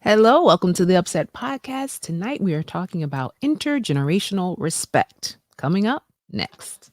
Hello, welcome to the Upset Podcast. Tonight we are talking about intergenerational respect. Coming up next.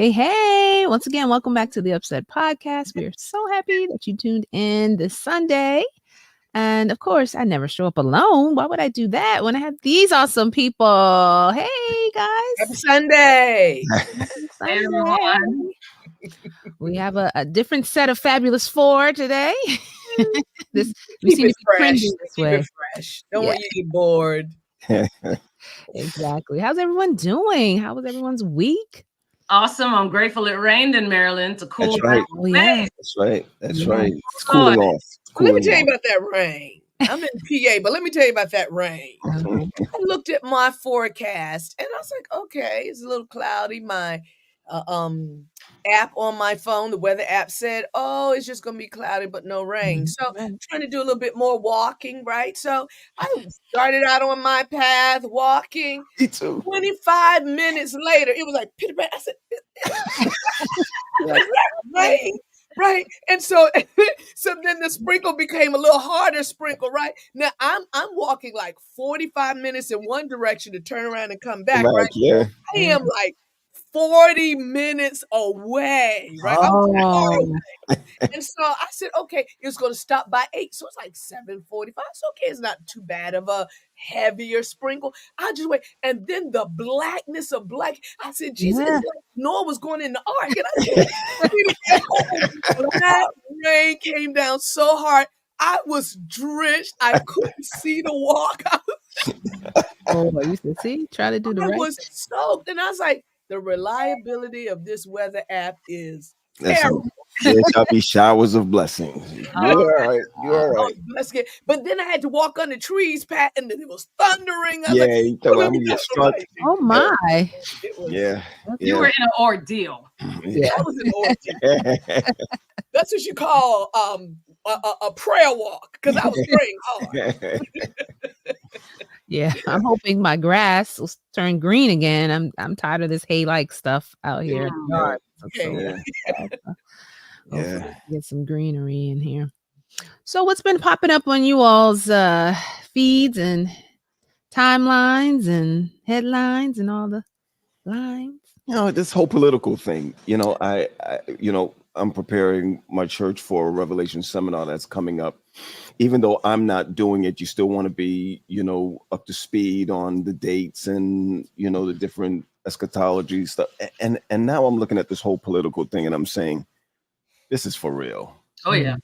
Hey, once again, welcome back to the Upset Podcast. We are so happy that you tuned in this Sunday. And of course, I never show up alone. Why would I do that when I have these awesome people? Hey, guys. Happy Sunday. Happy Sunday. We have a different set of Fabulous Four today. We seem to be trending this way. Fresh. Don't want you to get bored. Exactly. How's everyone doing? How was everyone's week? Awesome. I'm grateful it rained in Maryland to cool That's right. Oh, yeah. That's right. That's right. It's cooling off. Let me tell you about that rain. I'm in PA, but let me tell you about that rain. Okay. I looked at my forecast and I was like, okay, it's a little cloudy. My app on my phone, the weather app said, oh, it's just going to be cloudy, but no rain. So I'm trying to do a little bit more walking, right? So I started out on my path walking. Me too. 25 minutes later, it was like, pitter pat. I said, rain. Right. And so then the sprinkle became a little harder sprinkle, right? Now I'm walking like 45 minutes in one direction to turn around and come back, right? Yeah. I am like 40 minutes away, right? Oh. And so I said, okay, it's going to stop by 8. So it's like 7:45. It's okay. It's not too bad of a heavier sprinkle. I just wait. And then the blackness of black. I said, Jesus, it's like Noah was going in the ark. And I said, that rain came down so hard. I was drenched. I couldn't see to walk. Oh, I used to try to do the I right was soaked. And I was like, the reliability of this weather app is Listen, terrible. there shall be showers of blessings. You're all right. You're all right. But then I had to walk under trees, Pat, and then it was thundering. Yeah, you thought I'm gonna get struck. Oh my. Yeah. You were in an ordeal. Yeah. That was an ordeal. That's what you call a prayer walk, because I was praying hard. Yeah, I'm hoping my grass will turn green again. I'm tired of this hay-like stuff out here in the yard. Yeah. Get some greenery in here. So what's been popping up on you all's feeds and timelines and headlines and all the lines? This whole political thing, I I'm preparing my church for a Revelation seminar that's coming up. Even though I'm not doing it, you still want to be, up to speed on the dates and, the different eschatology stuff. And now I'm looking at this whole political thing and I'm saying, this is for real. Oh, yeah.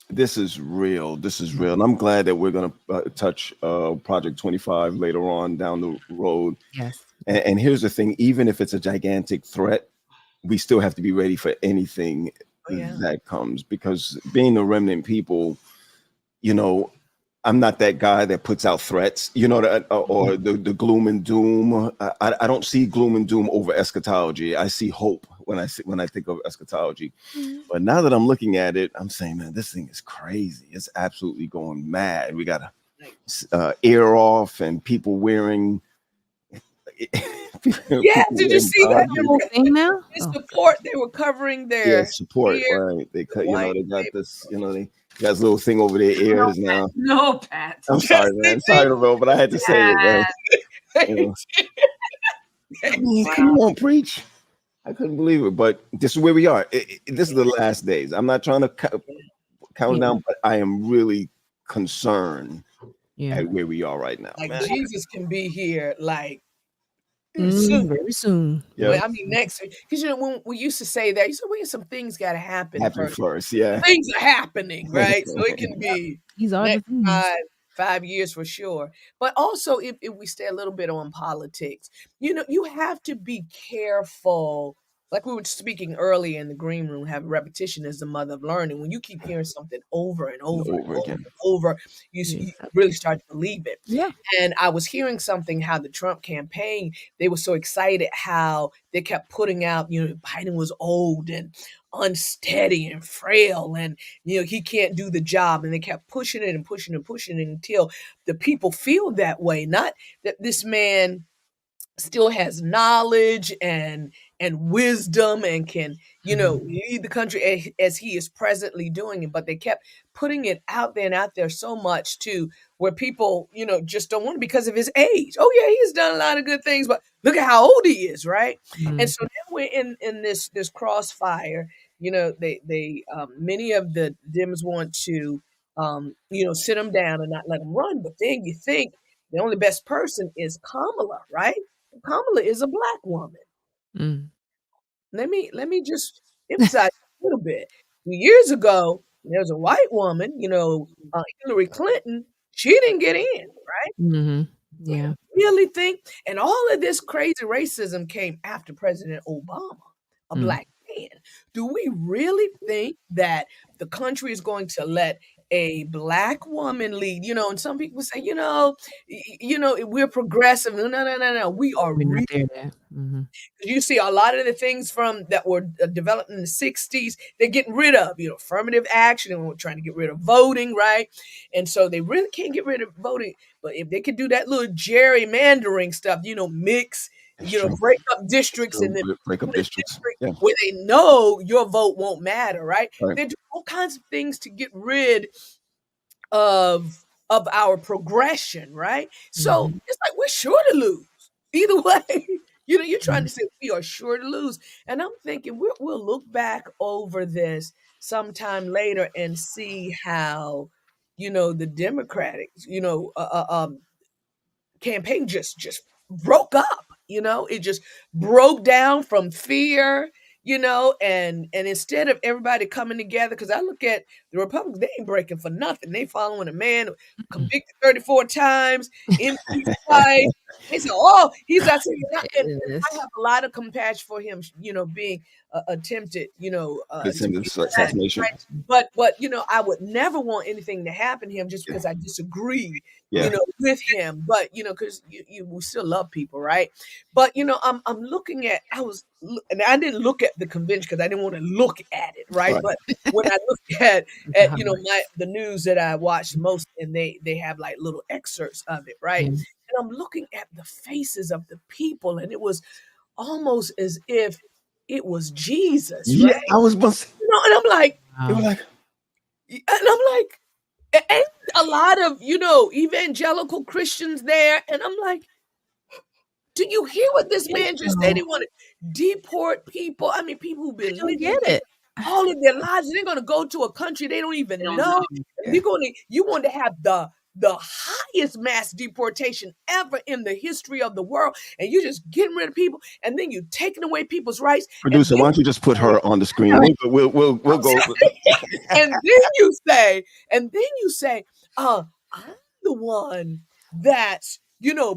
This is real. This is real. And I'm glad that we're going to touch Project 25 later on down the road. Yes. And here's the thing, even if it's a gigantic threat, we still have to be ready for anything that comes, because being the remnant people, I'm not that guy that puts out threats, or the gloom and doom. I don't see gloom and doom over eschatology. I see hope when I think of eschatology. Mm-hmm. But now that I'm looking at it, I'm saying, man, this thing is crazy. It's absolutely going mad. We got air off and people wearing. Yeah, did you see that thing now? Support, they were covering their support, ear. right? They cut, they got this, they got this little thing over their ears now. No, Pat. I'm sorry, man. Sorry, Ro, but I had to say it, man. Come on, preach. I couldn't believe it, but this is where we are. This is the last days. I'm not trying to count down, but I am really concerned at where we are right now. Like, man, Jesus can be here, like soon. Very soon. Yeah. Well, I mean, next, because when we used to say that, you said, "Well, some things got to happen Happen first." first. Yeah. Things are happening, right? So it can be These are the next things. 5 years for sure. But also, if we stay a little bit on politics, you have to be careful. Like we were speaking earlier in the green room, have repetition is the mother of learning. When you keep hearing something over and And over and over over again. and over, Yeah. you really start to believe it. Yeah. And I was hearing something how the Trump campaign, they were so excited how they kept putting out, Biden was old and unsteady and frail and he can't do the job. And they kept pushing it and pushing and pushing it until the people feel that way. Not that this man still has knowledge and wisdom and can lead the country as he is presently doing it, but they kept putting it out there and out there so much too, where people just don't want it because of his age. Oh yeah, he's done a lot of good things, but look at how old he is, right? And so now we're in this crossfire. They many of the Dems want to sit him down and not let him run, but then you think the only best person is Kamala, right? Kamala is a black woman. Mm. Let me just emphasize a little bit. Years ago, there was a white woman, Hillary Clinton. She didn't get in, right? Mm-hmm. We Yeah. really think, and all of this crazy racism came after President Obama, a black man. Do we really think that the country is going to let a black woman lead? And some people say, we're progressive. No, no, no, no, no. We are We're not there yet. Mm-hmm. you see a lot of the things from that were developed in the 60s, they're getting rid of, affirmative action, and we're trying to get rid of voting, right? And so they really can't get rid of voting. But if they could do that little gerrymandering stuff, mix, That's true. break up districts and then Break up put a districts. district Yeah. where they know your vote won't matter, right? Right. They do all kinds of things to get rid of our progression, right? So it's like we're sure to lose either way. You're trying to say we are sure to lose, and I'm thinking we'll look back over this sometime later and see how the Democratic campaign just broke up. It just broke down from fear. And instead of everybody coming together, because I look at the Republicans, they ain't breaking for nothing. They following a man convicted 34 times, impeached twice. They say, "Oh, he's not saying that." And I have a lot of compassion for him, being attempted, assassination. right? But I would never want anything to happen to him just because I disagree, Yeah. with him. But because we still love people, right? But I'm looking at and I didn't look at the convention because I didn't want to look at it, right? Right. But when I look at the news that I watch most, and they have like little excerpts of it, right? Yeah. And I'm looking at the faces of the people, and it was almost as if it was Jesus, Yeah. right? I was about to say, And I'm like, they were like, and a lot of evangelical Christians there, and I'm like, do you hear what this man just said? He want to deport people. I mean, people who've I been don't living get it. all of their lives, and they're going to go to a country they don't even know. Yeah. You want to have the highest mass deportation ever in the history of the world, and you're just getting rid of people, and then you're taking away people's rights. Producer, why don't you just put her on the screen? We'll go. and then you say, I'm the one that's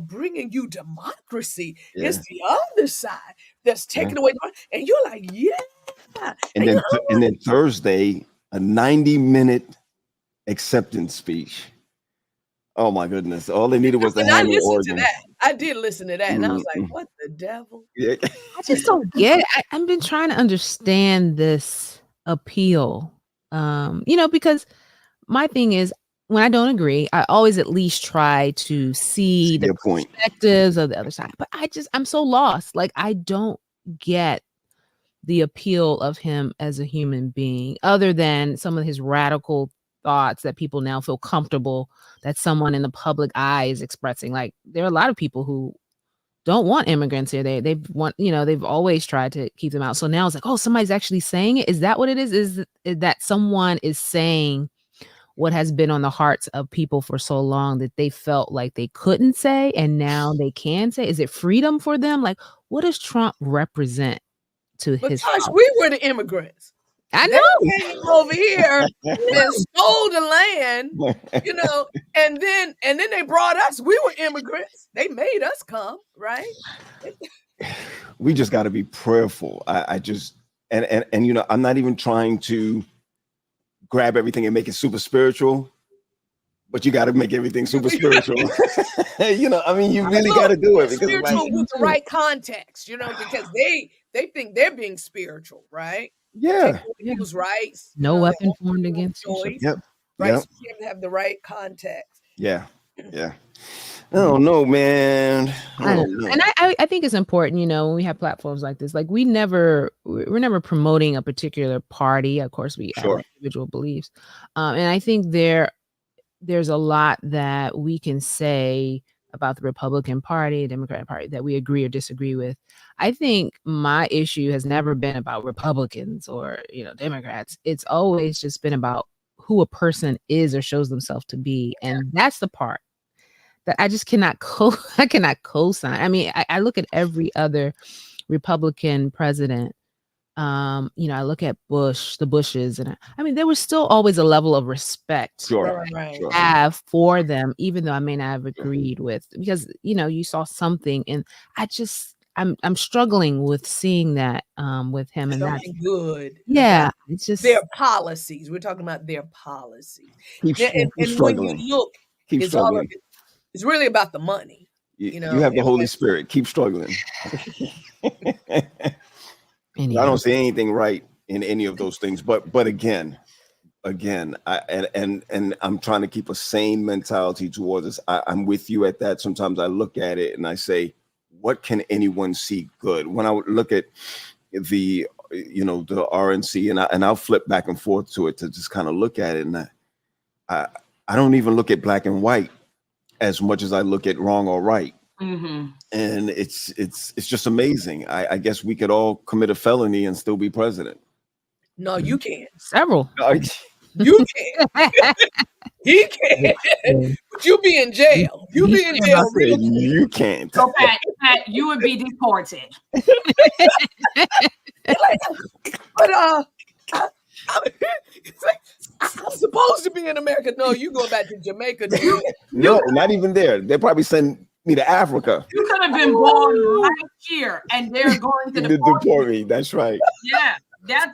bringing you democracy. Yeah. It's the other side that's taking away, and you're like, yeah. And then Thursday, a 90-minute acceptance speech. Oh my goodness! All they needed was the hand in Oregon. To that. I did listen to that, and I was like, "What the devil?" Yeah. I just don't get it. I've been trying to understand this appeal. Because my thing is, when I don't agree, I always at least try to see the point. perspectives of the other side. But I'm so lost. Like, I don't get the appeal of him as a human being, other than some of his radical thoughts that people now feel comfortable that someone in the public eye is expressing. Like, there are a lot of people who don't want immigrants here. They've always tried to keep them out. So now it's like, oh, somebody's actually saying it. Is that what it is? Is that someone is saying what has been on the hearts of people for so long that they felt like they couldn't say and now they can say? Is it freedom for them? Like, what does Trump represent to But his Tosh, followers? we were the immigrants. I They know. came over here and stole the land, and then they brought us. We were immigrants. They made us come, right? We just got to be prayerful. I just and I'm not even trying to grab everything and make it super spiritual, but you got to make everything super spiritual. I mean, you really got to do it because spiritual with the right context, because they think they're being spiritual, right? Take away people's rights. No weapon formed against you. Yep. Right. So you have to have the right context. Yeah. Oh no, man. I don't know. And I think it's important, when we have platforms like this, like we're never promoting a particular party. Of course, we have individual beliefs. And I think there's a lot that we can say about the Republican Party, Democratic Party, that we agree or disagree with. I think my issue has never been about Republicans or, Democrats. It's always just been about who a person is or shows themselves to be. And that's the part that I just cannot co-sign. I mean, I look at every other Republican president. I look at the Bushes, and I mean, there was still always a level of respect have for them, even though I may not have agreed with, because you saw something, and I'm struggling with seeing that with him, and that's good. Yeah, it's just their policies. We're talking about their policies, and when you look, it's really about the money. You have the Holy Spirit. Keep struggling. I don't see anything right in any of those things, but again, I'm trying to keep a sane mentality towards this. I'm with you at that. Sometimes I look at it and I say, what can anyone see good? When I would look at the RNC, and I'll flip back and forth to it to just kind of look at it, and I don't even look at black and white as much as I look at wrong or right. Mm-hmm. And it's just amazing. I guess we could all commit a felony and still be president. No, you can't. Several. You can't. He can't. But you be in jail. You be in jail. You can't. So Pat, you would be deported. I'm supposed to be in America. No, you go back to Jamaica. No, not even there. They probably send me to Africa. You could have been born right here, and they're going to deport me. That's right. Yeah,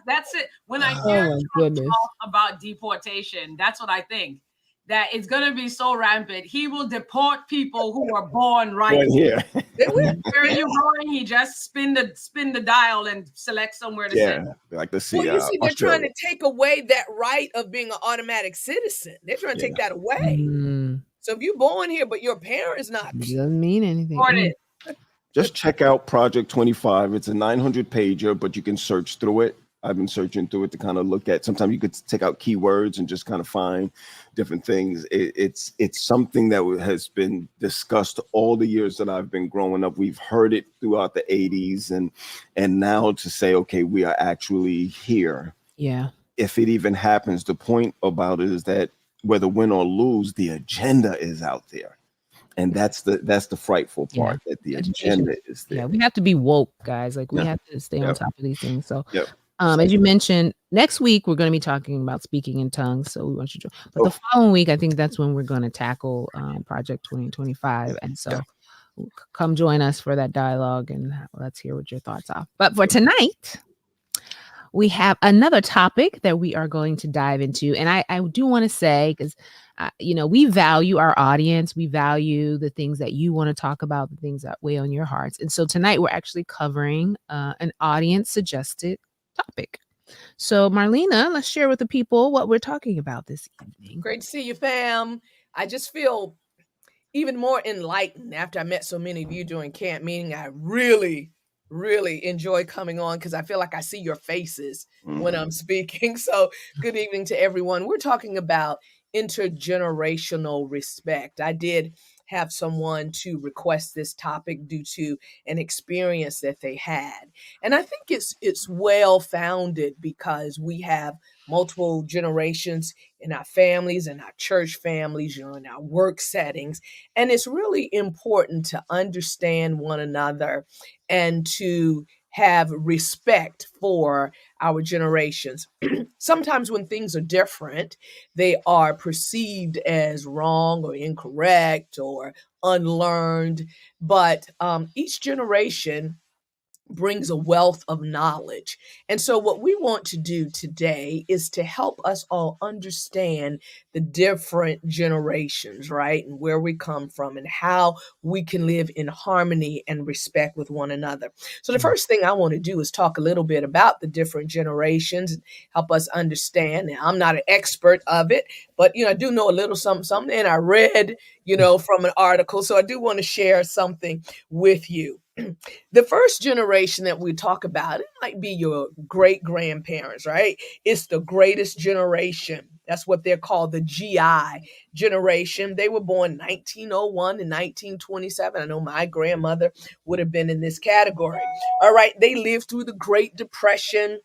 that's it. When I hear Trump talk about deportation, that's what I think. That it's going to be so rampant. He will deport people who are born right here. Where are you going? He just spin the dial and select somewhere to send. Like the sea. Well, you see, they're trying to take away that right of being an automatic citizen. They're trying to take that away. So if you're born here, but your parents not, it doesn't mean anything. Just check out Project 25. It's a 900-pager, but you can search through it. I've been searching through it to kind of look at. Sometimes you could take out keywords and just kind of find different things. It's something that has been discussed all the years that I've been growing up. We've heard it throughout the 80s, and now to say, okay, we are actually here. Yeah. If it even happens, the point about it is that whether win or lose, the agenda is out there. And that's the frightful part, that the agenda is there. Yeah, we have to be woke, guys. Like we have to stay on top of these things. So as you mentioned, next week we're going to be talking about speaking in tongues. So we want you to join. But the following week, I think that's when we're going to tackle Project 2025. And so come join us for that dialogue, and let's hear what your thoughts are. But for tonight, we have another topic that we are going to dive into. And I do want to say, because, we value our audience. We value the things that you want to talk about, the things that weigh on your hearts. And so tonight we're actually covering an audience suggested topic. So Marlena, let's share with the people what we're talking about this evening. Great to see you, fam. I just feel even more enlightened after I met so many of you during camp meeting. I really enjoy coming on because I feel like I see your faces when I'm speaking. So good evening to everyone. We're talking about intergenerational respect. I did have someone to request this topic due to an experience that they had. And I think it's well founded because we have multiple generations in our families, in our church families, in our work settings. And it's really important to understand one another and to have respect for our generations. Sometimes when things are different, they are perceived as wrong or incorrect or unlearned. But each generation brings a wealth of knowledge. And so, what we want to do today is to help us all understand the different generations, right? And where we come from and how we can live in harmony and respect with one another. So, the first thing I want to do is talk a little bit about the different generations and help us understand. Now, I'm not an expert of it, but I do know a little something, and I read, from an article. So, I do want to share something with you. The first generation that we talk about, it might be your great grandparents, right? It's the greatest generation. That's what they're called, the GI generation. They were born 1901 and 1927. I know my grandmother would have been in this category. All right. They lived through the Great Depression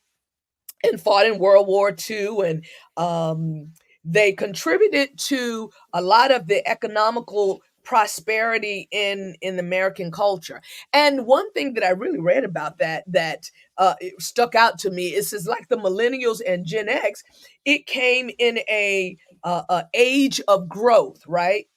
and fought in World War II. And they contributed to a lot of the economical prosperity in American culture. And one thing that I really read about that it stuck out to me is like the millennials and Gen X, it came in a age of growth, right?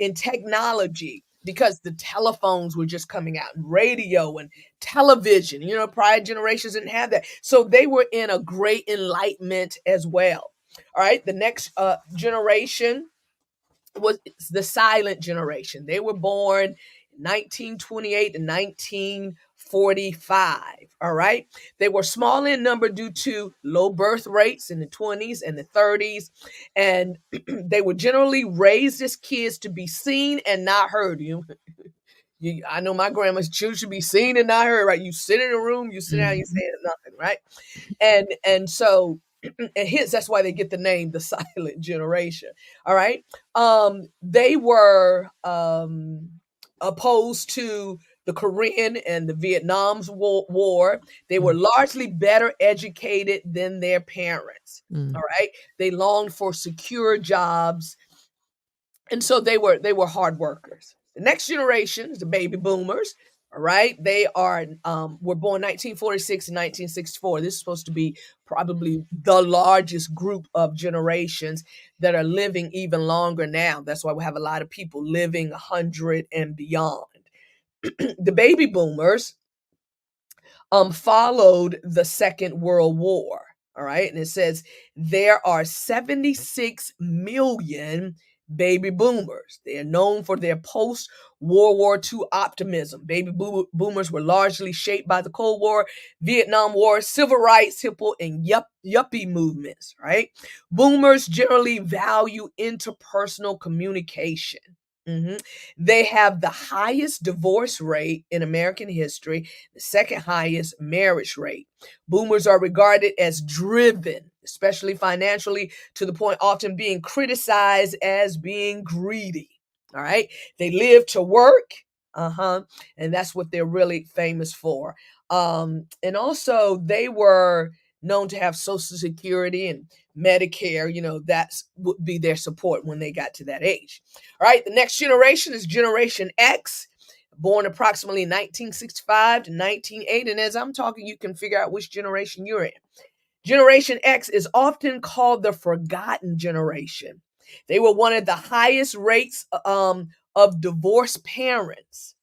In technology, because the telephones were just coming out, and radio and television. Prior generations didn't have that, so they were in a great enlightenment as well. All right, the next generation was the silent generation. They were born 1928 to 1945. All right. They were small in number due to low birth rates in the 20s and the 30s. And they were generally raised as kids to be seen and not heard. I know my grandma's children should be seen and not heard, right? You sit in a room, you sit down, you say nothing, right? And so and hence that's why they get the name the silent generation. All right. They were opposed to the Korean and the Vietnam's war. They were largely better educated than their parents. All right. They longed for secure jobs. And so they were hard workers. The next generation is the baby boomers. All right. They were born 1946 and 1964. This is supposed to be probably the largest group of generations that are living even longer now. That's why we have a lot of people living 100 and beyond. The baby boomers followed the Second World War. All right. And it says there are 76 million baby boomers. They are known for their post-World War II optimism. Baby boomers were largely shaped by the Cold War, Vietnam War, civil rights, hippo, and yuppie movements, right? Boomers generally value interpersonal communication. They have the highest divorce rate in American history, the second highest marriage rate. Boomers are regarded as driven, especially financially, to the point often being criticized as being greedy. All right. They live to work. And that's what they're really famous for. And also they were known to have Social Security and Medicare. That's would be their support when they got to that age. All right. The next generation is Generation X, born approximately 1965 to 1980. And as I'm talking, you can figure out which generation you're in. Generation X is often called the forgotten generation. They were one of the highest rates of divorced parents.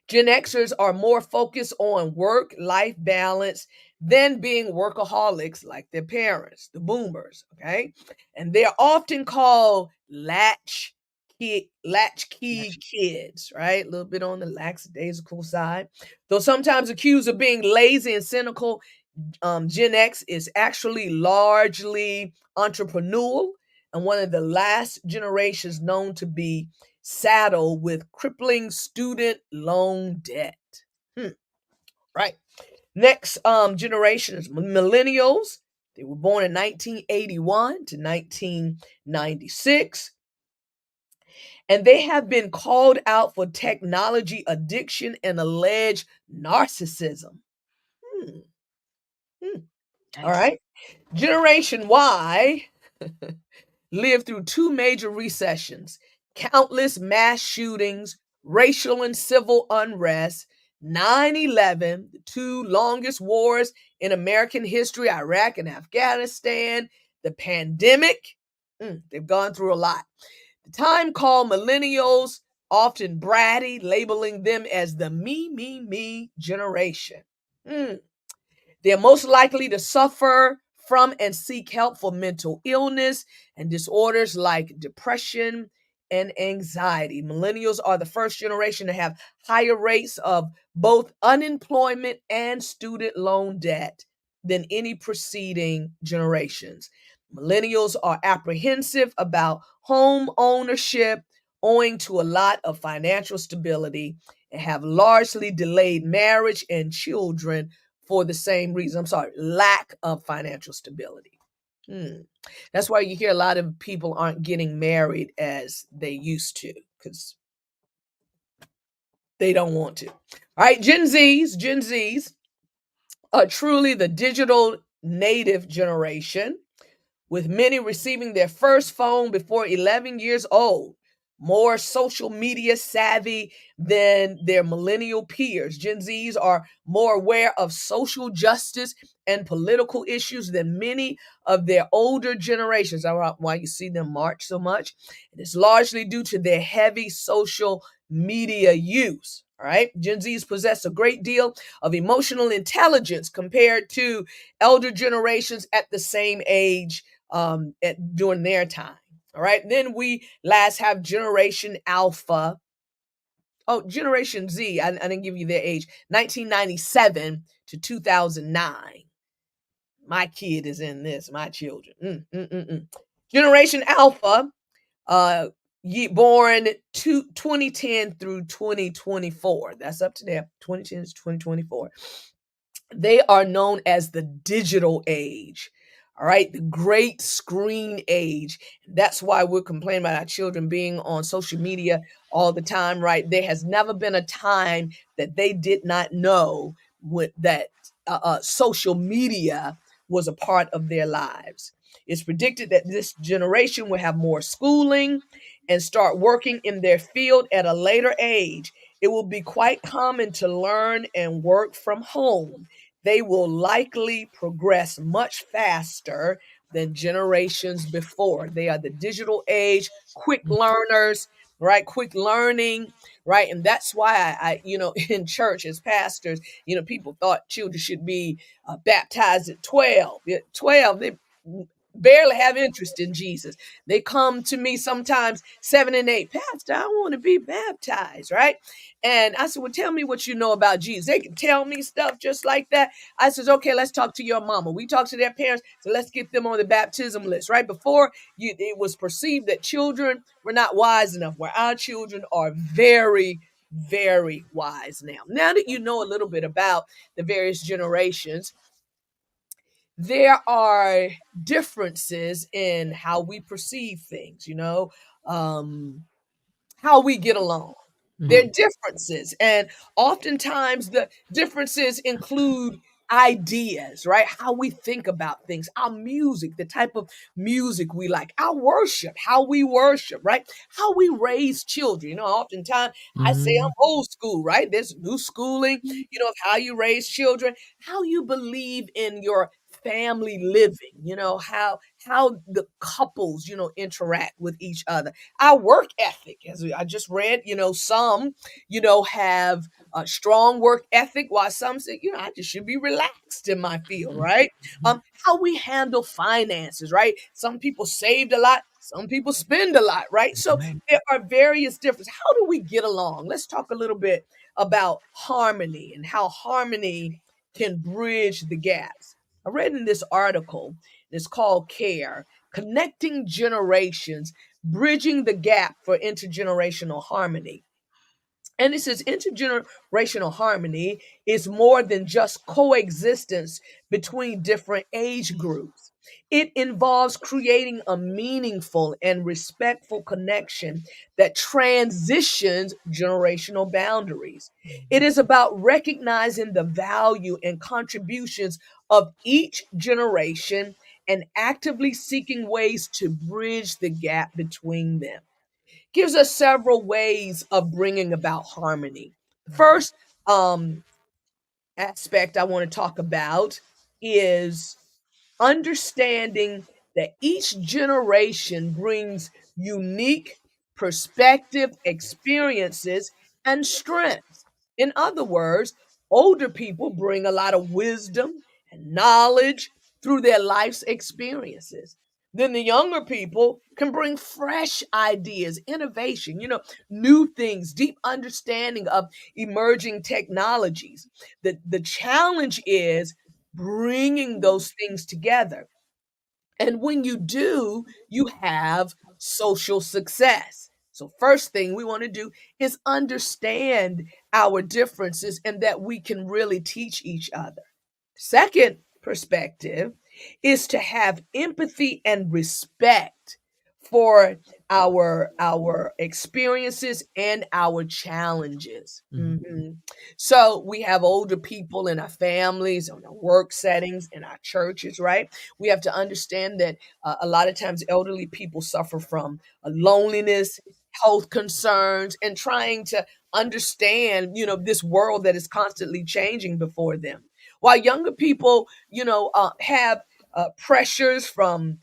Gen Xers are more focused on work-life balance than being workaholics like their parents, the boomers, okay? And they're often called latchkey kids, right? A little bit on the lackadaisical side. Though sometimes accused of being lazy and cynical, Gen X is actually largely entrepreneurial and one of the last generations known to be saddled with crippling student loan debt. Right. Next generation is millennials. They were born in 1981 to 1996. And they have been called out for technology addiction and alleged narcissism. All right. Generation Y lived through two major recessions, countless mass shootings, racial and civil unrest, 9/11, the two longest wars in American history, Iraq and Afghanistan, the pandemic. They've gone through a lot. The time called millennials, often bratty, labeling them as the me generation. They're most likely to suffer from and seek help for mental illness and disorders like depression and anxiety. Millennials are the first generation to have higher rates of both unemployment and student loan debt than any preceding generations. Millennials are apprehensive about home ownership owing to a lot of financial stability and have largely delayed marriage and children for the same reason. I'm sorry, lack of financial stability. That's why you hear a lot of people aren't getting married as they used to because they don't want to. All right, Gen Zs are truly the digital native generation, with many receiving their first phone before 11 years old. More social media savvy than their millennial peers. Gen Zs are more aware of social justice and political issues than many of their older generations. That's why you see them march so much. And it's largely due to their heavy social media use. All right. Gen Zs possess a great deal of emotional intelligence compared to elder generations at the same age during their time. All right. Then we last have Generation Alpha. Oh, Generation Z. I didn't give you their age. 1997 to 2009. My kid is in this. My children. Generation Alpha. Born 2010 through 2024. That's up to them. 2010 to 2024. They are known as the digital age. All right, the great screen age. That's why we're complaining about our children being on social media all the time, right? There has never been a time that they did not know that social media was a part of their lives. It's predicted that this generation will have more schooling and start working in their field at a later age. It will be quite common to learn and work from home. They will likely progress much faster than generations before. They are the digital age, quick learners, right? Quick learning, right? And that's why in church as pastors, people thought children should be baptized at 12. At 12, they barely have interest in Jesus. They come to me sometimes 7 and 8, Pastor, I want to be baptized, right? And I said, well, tell me what you know about Jesus. They can tell me stuff just like that. I says, okay, let's talk to your mama. We talk to their parents, so let's get them on the baptism list, right? Before it was perceived that children were not wise enough, where our children are very, very wise now. Now that you know a little bit about the various generations, there are differences in how we perceive things, how we get along. There are differences. And oftentimes the differences include ideas, right? How we think about things, our music, the type of music we like, our worship, how we worship, right? How we raise children. Oftentimes I say I'm old school, right? There's new schooling, of how you raise children, how you believe in your family living, how the couples, interact with each other. Our work ethic, as I just read, some, have a strong work ethic, while some say, I just should be relaxed in my field, right? How we handle finances, right? Some people saved a lot, some people spend a lot, right? So there are various differences. How do we get along? Let's talk a little bit about harmony and how harmony can bridge the gaps. I read in this article, it's called Care, Connecting Generations, Bridging the Gap for Intergenerational Harmony. And it says intergenerational harmony is more than just coexistence between different age groups. It involves creating a meaningful and respectful connection that transitions generational boundaries. It is about recognizing the value and contributions of each generation and actively seeking ways to bridge the gap between them. Gives us several ways of bringing about harmony. The first aspect I want to talk about is understanding that each generation brings unique perspective, experiences, and strengths. In other words, older people bring a lot of wisdom and knowledge through their life's experiences. Then the younger people can bring fresh ideas, innovation, new things, deep understanding of emerging technologies. The challenge is bringing those things together. And when you do, you have social success. So, first thing we want to do is understand our differences and that we can really teach each other. Second perspective is to have empathy and respect for our experiences and our challenges. Mhm. So we have older people in our families, in our work settings, in our churches, right? We have to understand that a lot of times elderly people suffer from loneliness, health concerns, and trying to understand, this world that is constantly changing before them. While younger people, have pressures from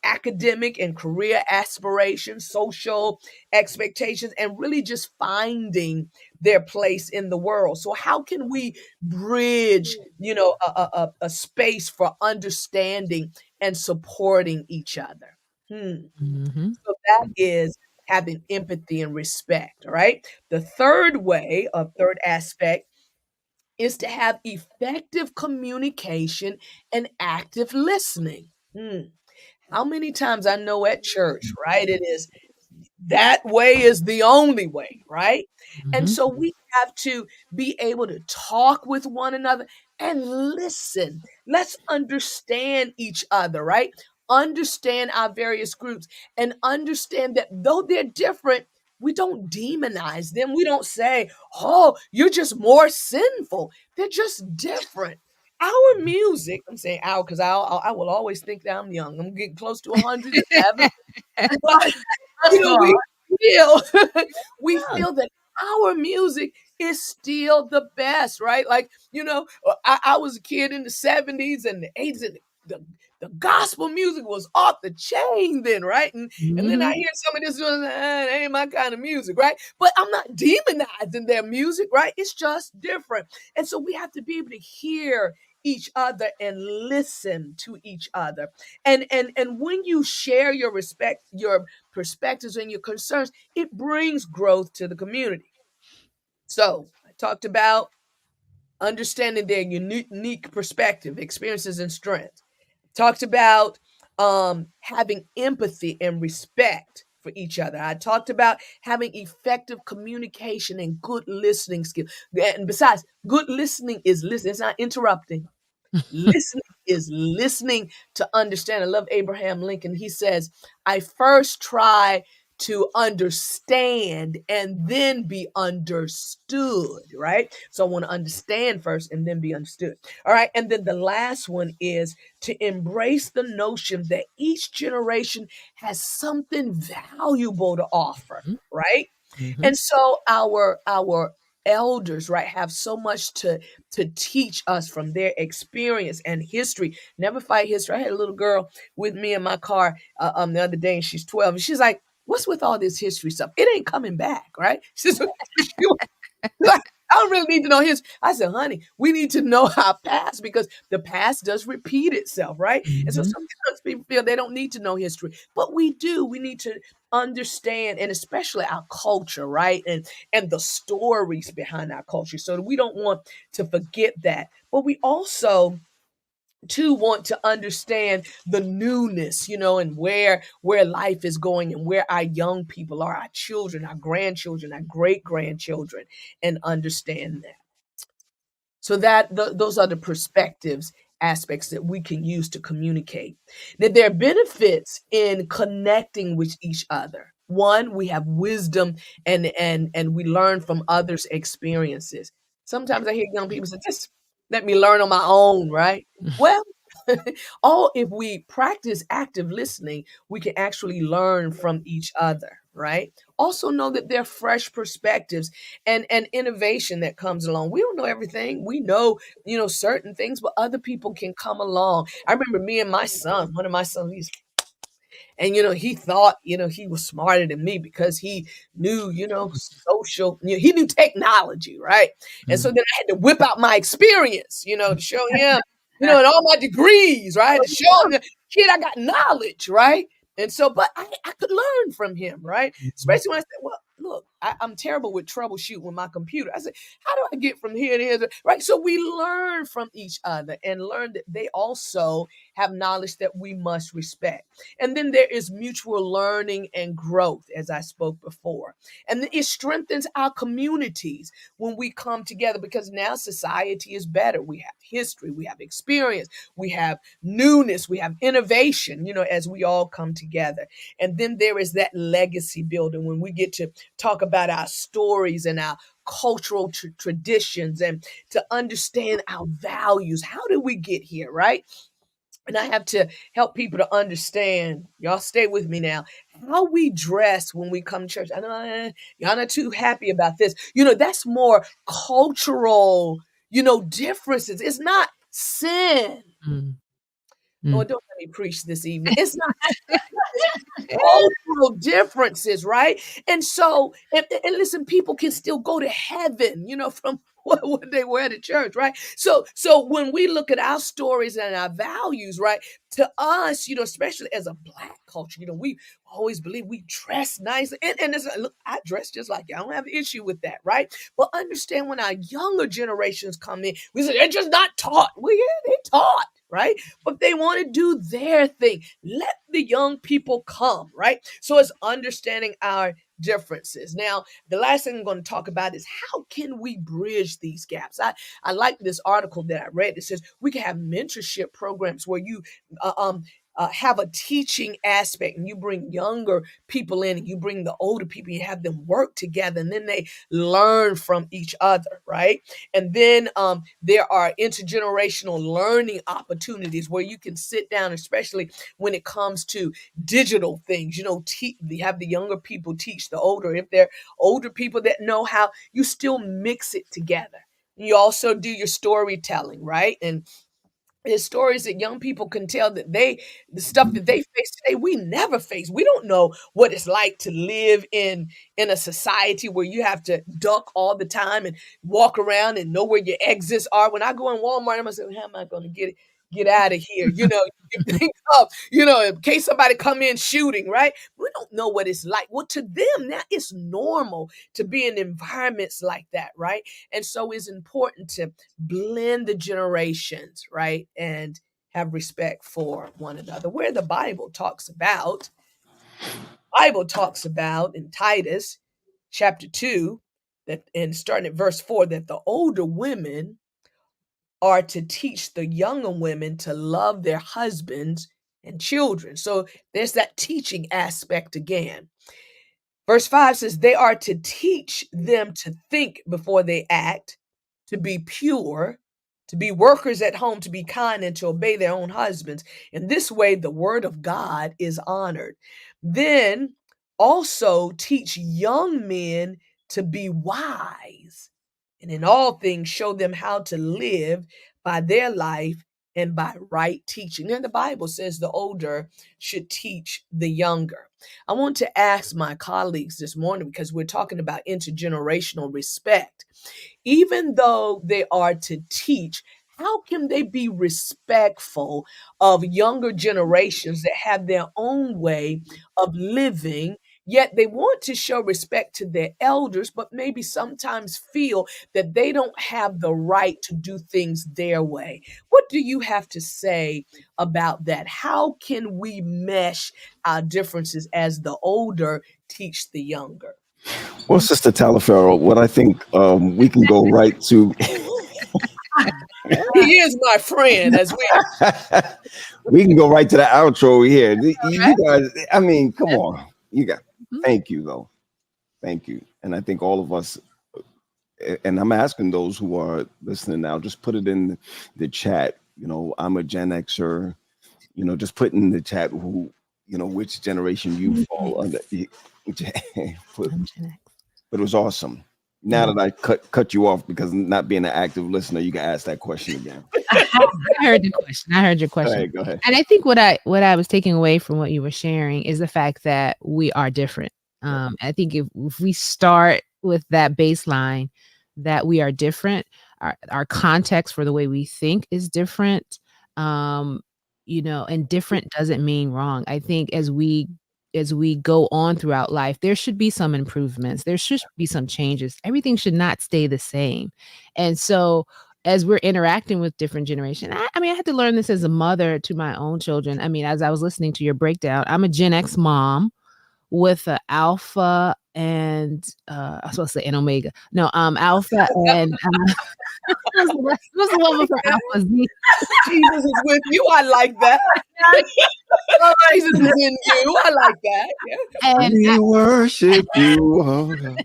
academic and career aspirations, social expectations, and really just finding their place in the world. So, how can we bridge, a space for understanding and supporting each other? Mhm. So that is having empathy and respect. All right. The third aspect is to have effective communication and active listening. Hmm. How many times I know at church, right? It is that way is the only way, right? And Mhm. so we have to be able to talk with one another and listen. Let's understand each other, right? Understand our various groups and understand that though they're different, we don't demonize them. We don't say, oh, you're just more sinful. They're just different. Our music, I'm saying our because I will always think that I'm young. I'm getting close to 111. We feel we feel that our music is still the best, right? Like, I was a kid in the 70s and the 80s, and the gospel music was off the chain then, right? And then I Mhm. hear some of this, it ain't my kind of music, right? But I'm not demonizing their music, right? It's just different. And so we have to be able to hear each other and listen to each other. And when you share your perspectives and your concerns, it brings growth to the community. So I talked about understanding their unique perspective, experiences, and strengths. Talked about having empathy and respect for each other. I talked about having effective communication and good listening skills. And besides, good listening is listening. It's not interrupting. Listening is listening to understand. I love Abraham Lincoln. He says, I first try to understand and then be understood, right? So I want to understand first and then be understood. All right. And then the last one is to embrace the notion that each generation has something valuable to offer, Mhm. right? Mhm. And so our elders, right, have so much to teach us from their experience and history. Never fight history. I had a little girl with me in my car the other day, and she's 12, and she's like, "What's with all this history stuff? It ain't coming back, right?" She said, like, I don't really need to know his. I said, honey, we need to know our past because the past does repeat itself, right? And so Mhm. sometimes people feel they don't need to know history, but we do. We need to understand, and especially our culture, right? And the stories behind our culture, so that we don't want to forget that. But we also to want to understand the newness, and where life is going and where our young people are, our children, our grandchildren, our great grandchildren, and understand that. So that those are the perspectives aspects that we can use to communicate. That there are benefits in connecting with each other. One, we have wisdom and we learn from others' experiences. Sometimes I hear young people say, just let me learn on my own, right? Well, if we practice active listening, we can actually learn from each other, right? Also know that there are fresh perspectives and innovation that comes along. We don't know everything. We know, certain things, but other people can come along. I remember me and my son, one of my sons, and he thought, he was smarter than me because he knew, he knew technology, right? And so then I had to whip out my experience, to show him, and all my degrees, right? To show him, kid, I got knowledge, right? And so, but I could learn from him, right? Especially when I said, well, look, I'm terrible with troubleshooting with my computer. I said, how do I get from here to here? Right. So we learn from each other and learn that they also have knowledge that we must respect. And then there is mutual learning and growth, as I spoke before. And it strengthens our communities when we come together because now society is better. We have history, we have experience, we have newness, we have innovation, as we all come together. And then there is that legacy building when we get to talk about our stories and our cultural traditions and to understand our values. How did we get here, right? And I have to help people to understand, y'all stay with me now, how we dress when we come to church. I know y'all not too happy about this. That's more cultural, differences. It's not sin. Mm. Oh, don't let me preach this evening. It's not cultural differences, right? And so, and listen, people can still go to heaven, from what they were at church, right? So when we look at our stories and our values, right, to us, especially as a Black culture, we always believe we dress nice. And it's like, look, I dress just like you. I don't have an issue with that, right? But understand when our younger generations come in, we say they're just not taught. Well, yeah, they're taught, right? But they want to do their thing. Let the young people come, right? So it's understanding our differences. Now, the last thing I'm going to talk about is how can we bridge these gaps? I like this article that I read. It says we can have mentorship programs where you have a teaching aspect and you bring younger people in and you bring the older people, you have them work together and then they learn from each other, right? And then there are intergenerational learning opportunities where you can sit down, especially when it comes to digital things, have the younger people teach the older. If they're older people that know how, you still mix it together. You also do your storytelling, right? And there's stories that young people can tell that the stuff that they face today, we never face. We don't know what it's like to live in a society where you have to duck all the time and walk around and know where your exits are. When I go in Walmart, I'm gonna say, how am I gonna get out of here? You think of, in case somebody come in shooting, right? We don't know what it's like. Well, to them, now it's normal to be in environments like that, right? And so it's important to blend the generations, right? And have respect for one another. Where the Bible talks about in Titus chapter 2, that and starting at verse 4, that the older women are to teach the younger women to love their husbands and children. So there's that teaching aspect again. Verse 5 says they are to teach them to think before they act, to be pure, to be workers at home, to be kind, and to obey their own husbands. In this way, the word of God is honored. Then also teach young men to be wise, and in all things show them how to live by their life and by right teaching. And the Bible says the older should teach the younger. I want to ask my colleagues this morning, because we're talking about intergenerational respect. Even though they are to teach, how can they be respectful of younger generations that have their own way of living Yet they want to show respect to their elders, but maybe sometimes feel that they don't have the right to do things their way. What do you have to say about that? How can we mesh our differences as the older teach the younger? Well, Sister Talaferro, what I think we can go right to. He is my friend, as we can go right to the outro here. You guys, I mean, come on. You got. Thank you, though. Thank you. And I think all of us, and I'm asking those who are listening now, just put it in the chat. You know, I'm a Gen Xer. You know, just put in the chat who, you know, which generation you fall under. But it was awesome. Now that I cut you off because not being an active listener, you can ask that question again. I heard the question. I heard your question. All right, go ahead. And I think what I was taking away from what you were sharing is the fact that we are different. I think if we start with that baseline that we are different, our context for the way we think is different. You know, and different doesn't mean wrong. I think as we go on throughout life, there should be some improvements. There should be some changes. Everything should not stay the same. And so as we're interacting with different generations, I mean, I had to learn this as a mother to my own children. I mean, as I was listening to your breakdown, I'm a Gen X mom with an alpha and I was supposed to say an omega. No, alpha and what's the one for alpha Z? Jesus is with you. I like that. Jesus is in you. I like that. Yeah. And we worship you.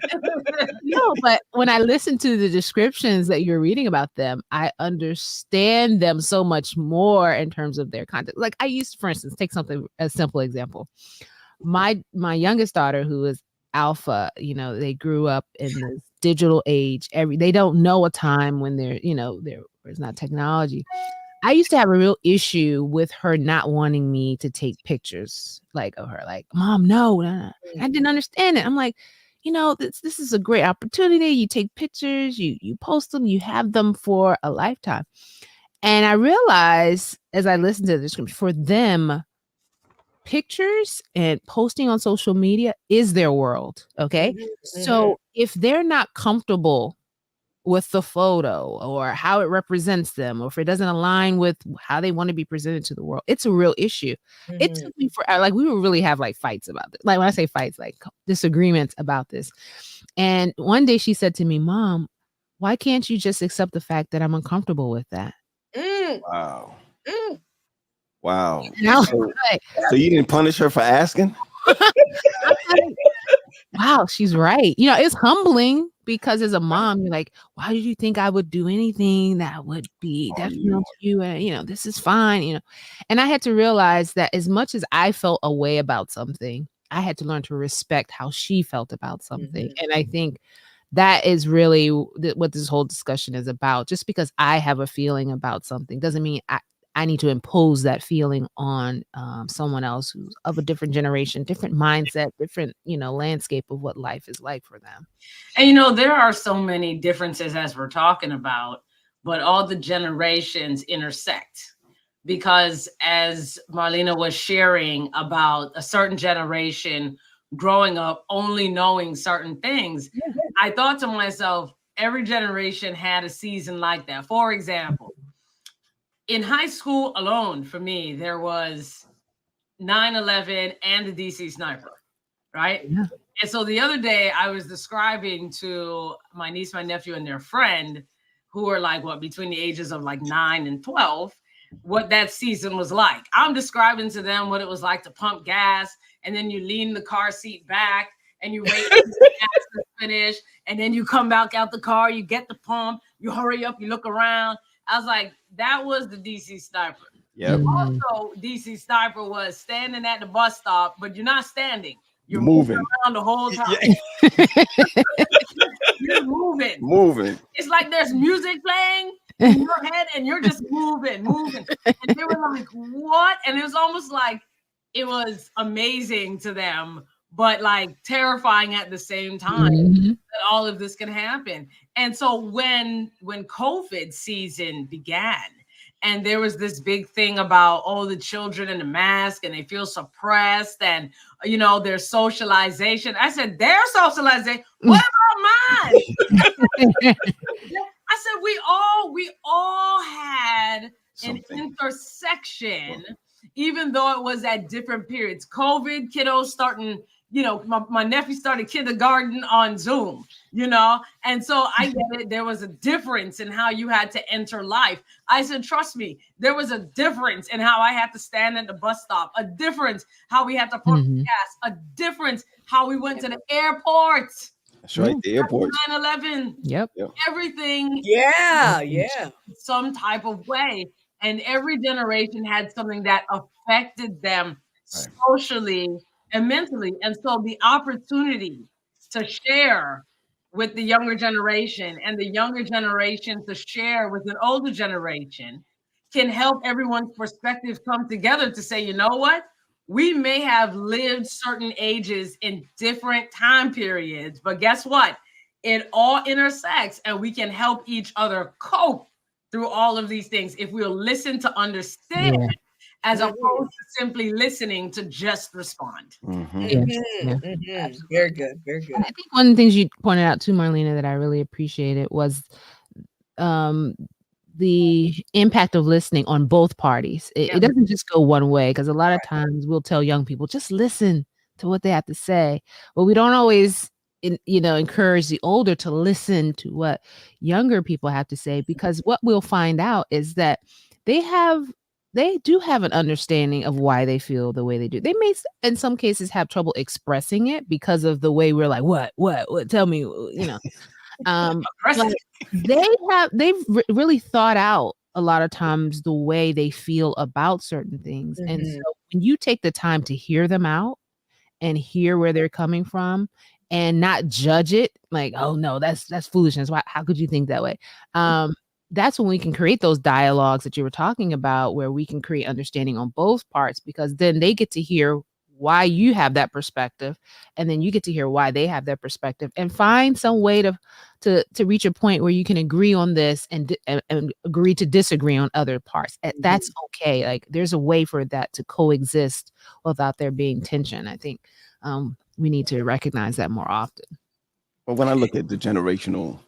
No, but when I listen to the descriptions that you're reading about them, I understand them so much more in terms of their content. Like I used, for instance, take something a simple example. My youngest daughter, who is alpha, you know, they grew up in this digital age. They don't know a time when there was not technology. I used to have a real issue with her not wanting me to take pictures of her. Like, Mom, no. I didn't understand it. I'm like, you know, this is a great opportunity. You take pictures, you post them, you have them for a lifetime. And I realized as I listened to the description, for them, pictures and posting on social media is their world. Okay. So if they're not comfortable with the photo or how it represents them, or if it doesn't align with how they want to be presented to the world, it's a real issue. It took me we would really have fights about this. Like when I say fights, disagreements about this. And one day she said to me, Mom, why can't you just accept the fact that I'm uncomfortable with that? Wow. Wow. So you didn't punish her for asking? Wow, she's right. You know, it's humbling because as a mom, you're like, why did you think I would do anything that would be detrimental to you? And, you know, this is fine, you know. And I had to realize that as much as I felt a way about something, I had to learn to respect how she felt about something. And I think that is really what this whole discussion is about. Just because I have a feeling about something doesn't mean I need to impose that feeling on someone else who's of a different generation, different mindset, different, landscape of what life is like for them. And, there are so many differences as we're talking about, but all the generations intersect. Because as Marlena was sharing about a certain generation growing up only knowing certain things, I thought to myself, every generation had a season like that. For example, in high school alone, for me, there was 9/11 and the DC sniper, right? Yeah. And so the other day I was describing to my niece, my nephew, and their friend, who are between the ages of 9 and 12, what that season was like. I'm describing to them what it was like to pump gas, and then you lean the car seat back and you wait for the gas to finish, and then you come back out the car, you get the pump, you hurry up, you look around. I was like, that was the DC sniper. Yep. Also, DC sniper was standing at the bus stop, but you're not standing. You're moving around the whole time. You're moving. Moving. It's like there's music playing in your head and you're just moving. And they were like, what? And it was almost like it was amazing to them, but terrifying at the same time that all of this can happen. And so when COVID season began And there was this big thing about, oh, the children in the mask and they feel suppressed and, you know, their socialization. I said, their socialization? What about mine? I said, we all had something. An intersection, even though it was at different periods. COVID, kiddos starting, you know, my nephew started kindergarten on Zoom, you know, and so I get it. There was a difference in how you had to enter life. I said, trust me, there was a difference in how I had to stand at the bus stop, a difference how we had to put gas, a difference how we went to the airport. That's right, the airport. 9/11. Yep. Everything. Yeah. Some type of way. And every generation had something that affected them socially and mentally. And so the opportunity to share with the younger generation and the younger generation to share with an older generation can help everyone's perspectives come together to say, you know what? We may have lived certain ages in different time periods, but guess what? It all intersects and we can help each other cope through all of these things if we'll listen to understand as opposed to simply listening to just respond. Very good. Very good. I think one of the things you pointed out too, Marlena, that I really appreciated was the impact of listening on both parties. It doesn't just go one way, because a lot of times we'll tell young people, just listen to what they have to say. But we don't always encourage the older to listen to what younger people have to say, because what we'll find out is that they do have an understanding of why they feel the way they do. They may, in some cases, have trouble expressing it because of the way we're like, what, tell me, but they've really thought out a lot of times the way they feel about certain things. And so when you take the time to hear them out and hear where they're coming from and not judge it like, oh no, that's foolishness. How could you think that way? That's when we can create those dialogues that you were talking about, where we can create understanding on both parts, because then they get to hear why you have that perspective, and then you get to hear why they have that perspective, and find some way to reach a point where you can agree on this and agree to disagree on other parts. That's okay. Like, there's a way for that to coexist without there being tension. I think we need to recognize that more often. But when I look at the generational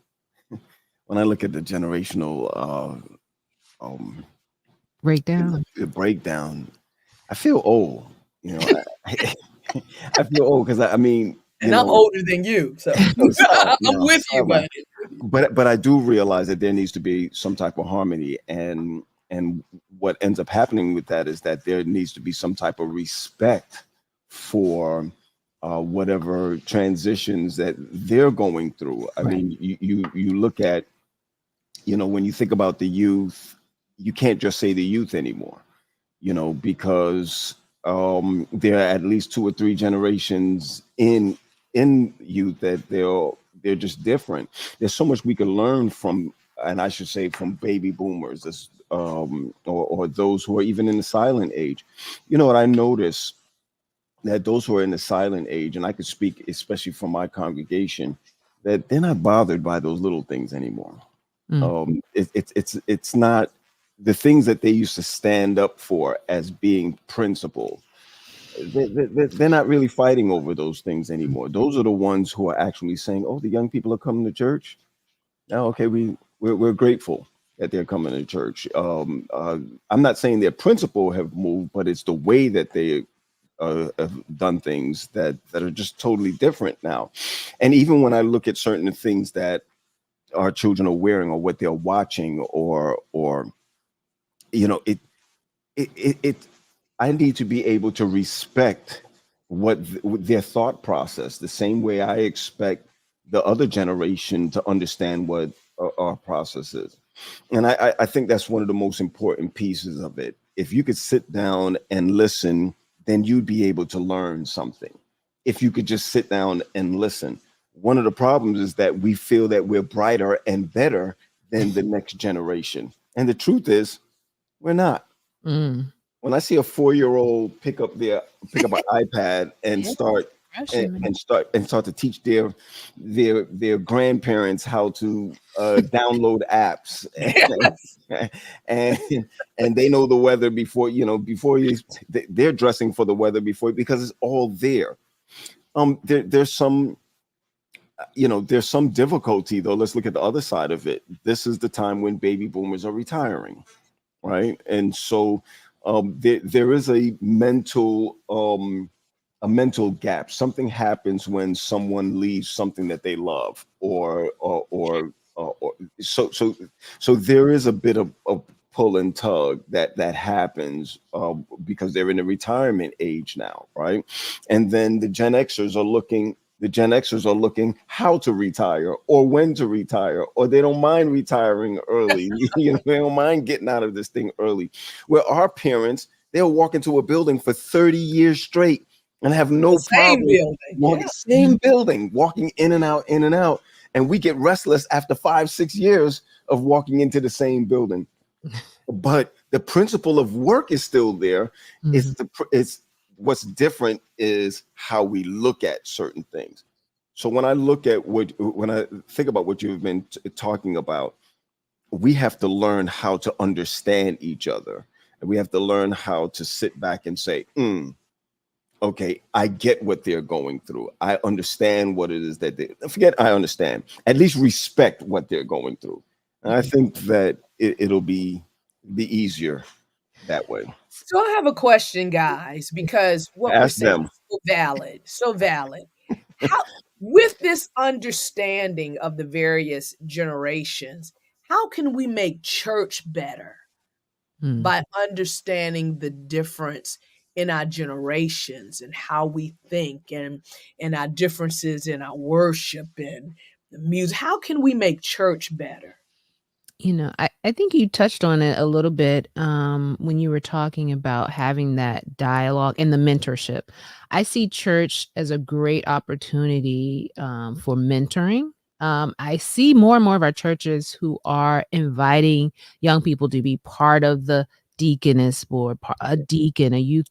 breakdown, I feel old. You know, I feel old because I mean, and I'm older than you, so I'm with you, buddy. But I do realize that there needs to be some type of harmony, and what ends up happening with that is that there needs to be some type of respect for whatever transitions that they're going through. I mean, you look at, when you think about the youth, you can't just say the youth anymore, because there are at least 2 or 3 generations in youth that they're just different. There's so much we can learn from, and I should say from baby boomers, or those who are even in the silent age. You know what I notice? That those who are in the silent age, and I could speak especially from my congregation, that they're not bothered by those little things anymore. It's not the things that they used to stand up for as being principle. They're not really fighting over those things anymore. Those are the ones who are actually saying, "Oh, the young people are coming to church. Now, okay, we're grateful that they're coming to church." I'm not saying their principle have moved, but it's the way that they have done things that are just totally different now. And even when I look at certain things that our children are wearing, or what they're watching, or I need to be able to respect their thought process the same way I expect the other generation to understand what our process is. And I think that's one of the most important pieces of it. If you could sit down and listen, then you'd be able to learn something. If you could just sit down and listen. One of the problems is that we feel that we're brighter and better than the next generation. And the truth is, we're not. When I see a 4-year-old pick up an iPad and start and start to teach their grandparents how to download apps and they know the weather before they're dressing for the weather before, because it's all there. There's some there's some difficulty though. Let's look at the other side of it. This is the time when baby boomers are retiring, right? And so there is a mental gap. Something happens when someone leaves something that they love, or so there is a bit of pull and tug that happens because they're in a retirement age now, right? And then the Gen Xers are looking how to retire or when to retire, or they don't mind retiring early. They don't mind getting out of this thing early. Where our parents, they'll walk into a building for 30 years straight and have no problem same building, walking in and out, in and out. And we get restless after 5-6 years of walking into the same building. But the principle of work is still there. It's what's different is how we look at certain things. So when I think about what you've been talking about, we have to learn how to understand each other. And we have to learn how to sit back and say, okay, I get what they're going through. I understand what it is that I understand. At least respect what they're going through. And I think that it'll be easier that way. So I have a question, guys, because what we're saying is so valid. How, with this understanding of the various generations, how can we make church better by understanding the difference in our generations and how we think and our differences in our worship and the music? How can we make church better? I think you touched on it a little bit when you were talking about having that dialogue and the mentorship. I see church as a great opportunity for mentoring. I see more and more of our churches who are inviting young people to be part of the deaconess board, a deacon, a youth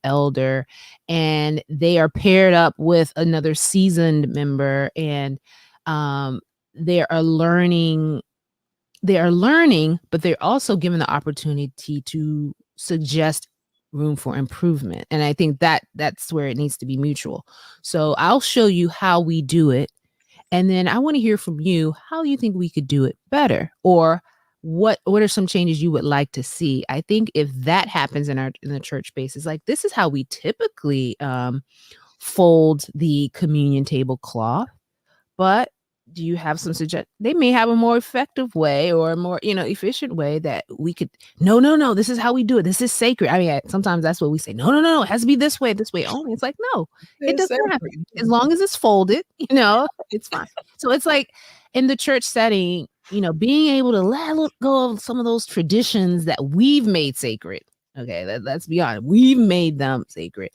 elder, and they are paired up with another seasoned member, and they are learning, but they're also given the opportunity to suggest room for improvement. And I think that's where it needs to be mutual. So I'll show you how we do it. And then I want to hear from you how you think we could do it better, or what are some changes you would like to see. I think if that happens in the church spaces, like this is how we typically fold the communion table cloth. But do you have some they may have a more effective way or a more, efficient way that we could, no, this is how we do it. This is sacred. I mean, sometimes that's what we say. No, it has to be this way only. It's like, no, it doesn't have to. As long as it's folded, it's fine. So it's like in the church setting, being able to let go of some of those traditions that we've made sacred. Okay, let's be honest. We've made them sacred.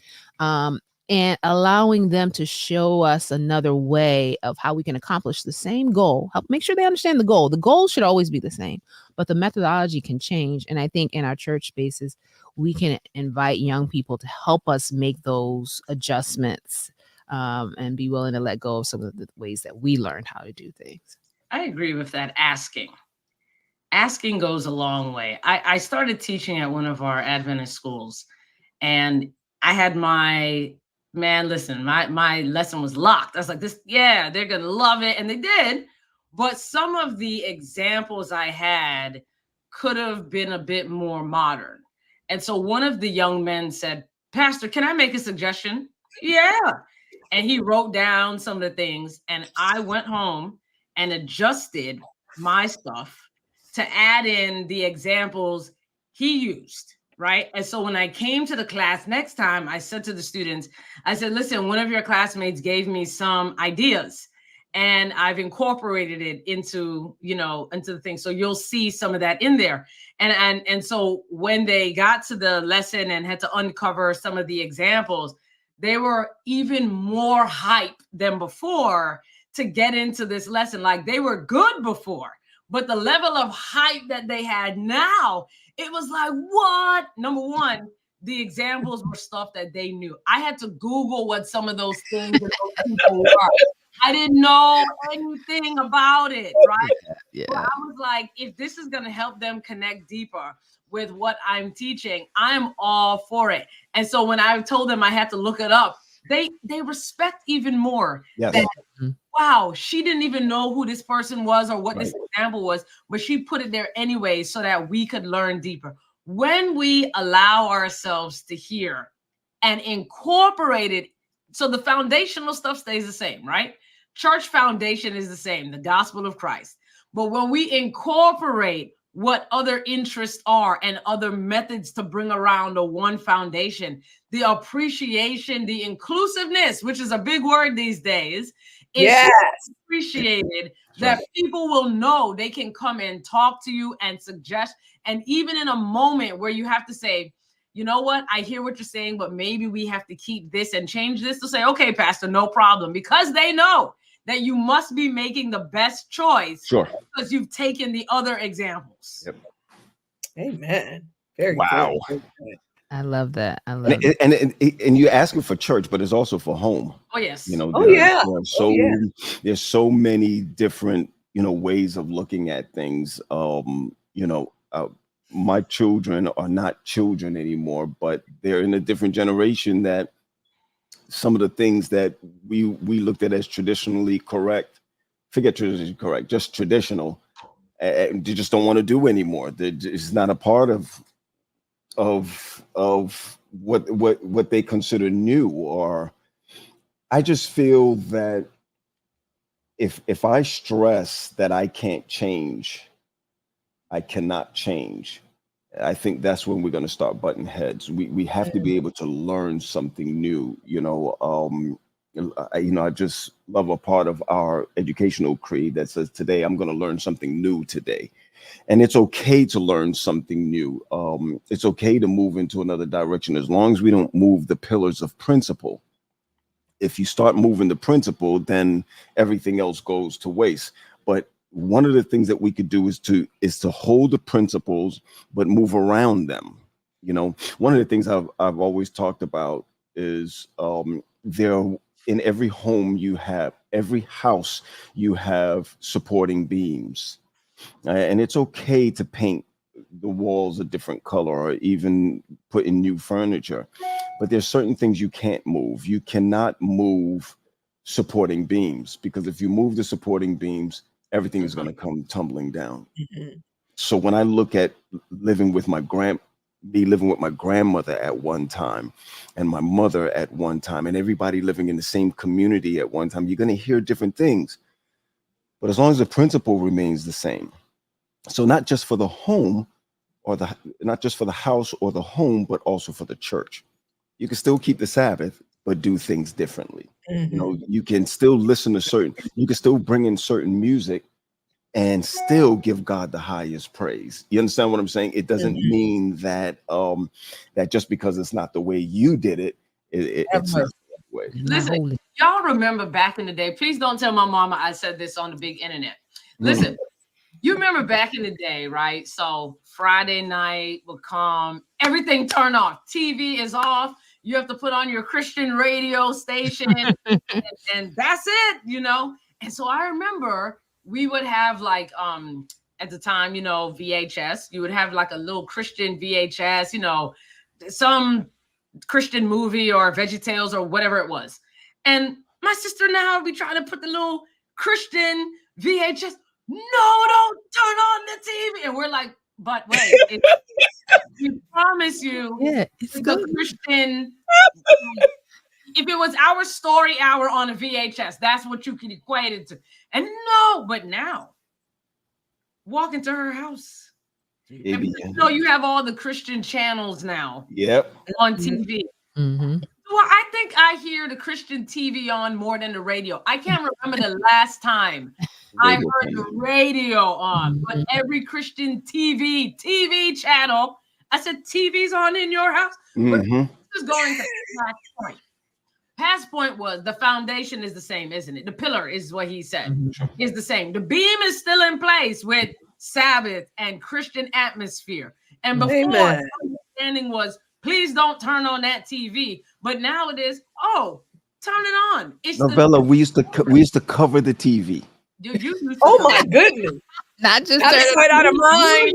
And allowing them to show us another way of how we can accomplish the same goal. Help make sure they understand the goal. The goal should always be the same, but the methodology can change. And I think in our church spaces, we can invite young people to help us make those adjustments and be willing to let go of some of the ways that we learned how to do things. I agree with that. Asking goes a long way. I started teaching at one of our Adventist schools, and I had my lesson was locked. I was like, they're going to love it. And they did. But some of the examples I had could have been a bit more modern. And so one of the young men said, "Pastor, can I make a suggestion?" Yeah. And he wrote down some of the things, and I went home and adjusted my stuff to add in the examples he used. Right. And so when I came to the class next time, I said to the students, I said, listen, one of your classmates gave me some ideas and I've incorporated it into the thing. So you'll see some of that in there. And so when they got to the lesson and had to uncover some of the examples, they were even more hype than before to get into this lesson. Like they were good before, but the level of hype that they had now, it was like, what? Number one, the examples were stuff that they knew. I had to Google what some of those things and those people were. I didn't know anything about it, right? Yeah. But I was like, if this is going to help them connect deeper with what I'm teaching, I'm all for it. And so when I told them I had to look it up, they respect even more. Yes. That, wow, she didn't even know who this person was or what this example was, but she put it there anyway so that we could learn deeper. When we allow ourselves to hear and incorporate it, so the foundational stuff stays the same, right? Church foundation is the same, the gospel of Christ. But when we incorporate what other interests are and other methods to bring around the one foundation, the appreciation, the inclusiveness, which is a big word these days, is appreciated, that people will know they can come and talk to you and suggest. And even in a moment where you have to say, you know what, I hear what you're saying, but maybe we have to keep this and change this, to say, okay, Pastor, no problem, because they know that you must be making the best choice because you've taken the other examples. Yep. Amen. Very wow. Good. I love that. I love it. And you're asking for church, but it's also for home. Oh, yes. You know, There's so many different, ways of looking at things. My children are not children anymore, but they're in a different generation that some of the things that we looked at as traditionally correct, forget traditionally correct, just traditional, they just don't want to do anymore. It's not a part of what they consider new. Or I just feel that if I stress that I can't change, I cannot change, I think that's when we're going to start butting heads. We have to be able to learn something new. I just love a part of our educational creed that says, today I'm going to learn something new today. And it's okay to learn something new. It's okay to move into another direction, as long as we don't move the pillars of principle. If you start moving the principle, then everything else goes to waste. But one of the things that we could do is to hold the principles, but move around them. One of the things I've always talked about is there, in every home every house, you have supporting beams. And it's okay to paint the walls a different color or even put in new furniture. But there's certain things you can't move. You cannot move supporting beams, because if you move the supporting beams, everything is going to come tumbling down. So when I look at living with my grandmother at one time, and my mother at one time, and everybody living in the same community at one time, you're going to hear different things. But as long as the principle remains the same, so not just for the home not just for the house or the home, but also for the church, you can still keep the Sabbath, but do things differently. You can still you can still bring in certain music and still give God the highest praise. You understand what I'm saying? It doesn't mean that that just because it's not the way you did it, it's not the way. Listen, y'all remember back in the day, please don't tell my mama I said this on the big internet. Listen, you remember back in the day, right? So Friday night will come, everything turn off, TV is off, you have to put on your Christian radio station and that's it, And so I remember we would have like at the time, VHS, you would have like a little Christian VHS, some Christian movie or VeggieTales or whatever it was. And my sister now, we try to put the little Christian VHS. No, don't turn on the TV. And we're like, but wait, we promise you, it's the Christian. If it was our story hour on a VHS, that's what you could equate it to. And no, but now, walk into her house. And you have all the Christian channels now. On TV. Well, I think I hear the Christian TV on more than the radio. I can't remember the last time I heard the radio on, but every Christian TV channel, I said, TV's on in your house? But this is going to past point. Past point was the foundation is the same, isn't it? The pillar is what he said is the same. The beam is still in place with Sabbath and Christian atmosphere. And before, the understanding was please don't turn on that TV. But now it is, oh, turn it on. It's Novella, we used to cover the TV. Dude, you used to oh my goodness. Not just Out of sight, out of mind.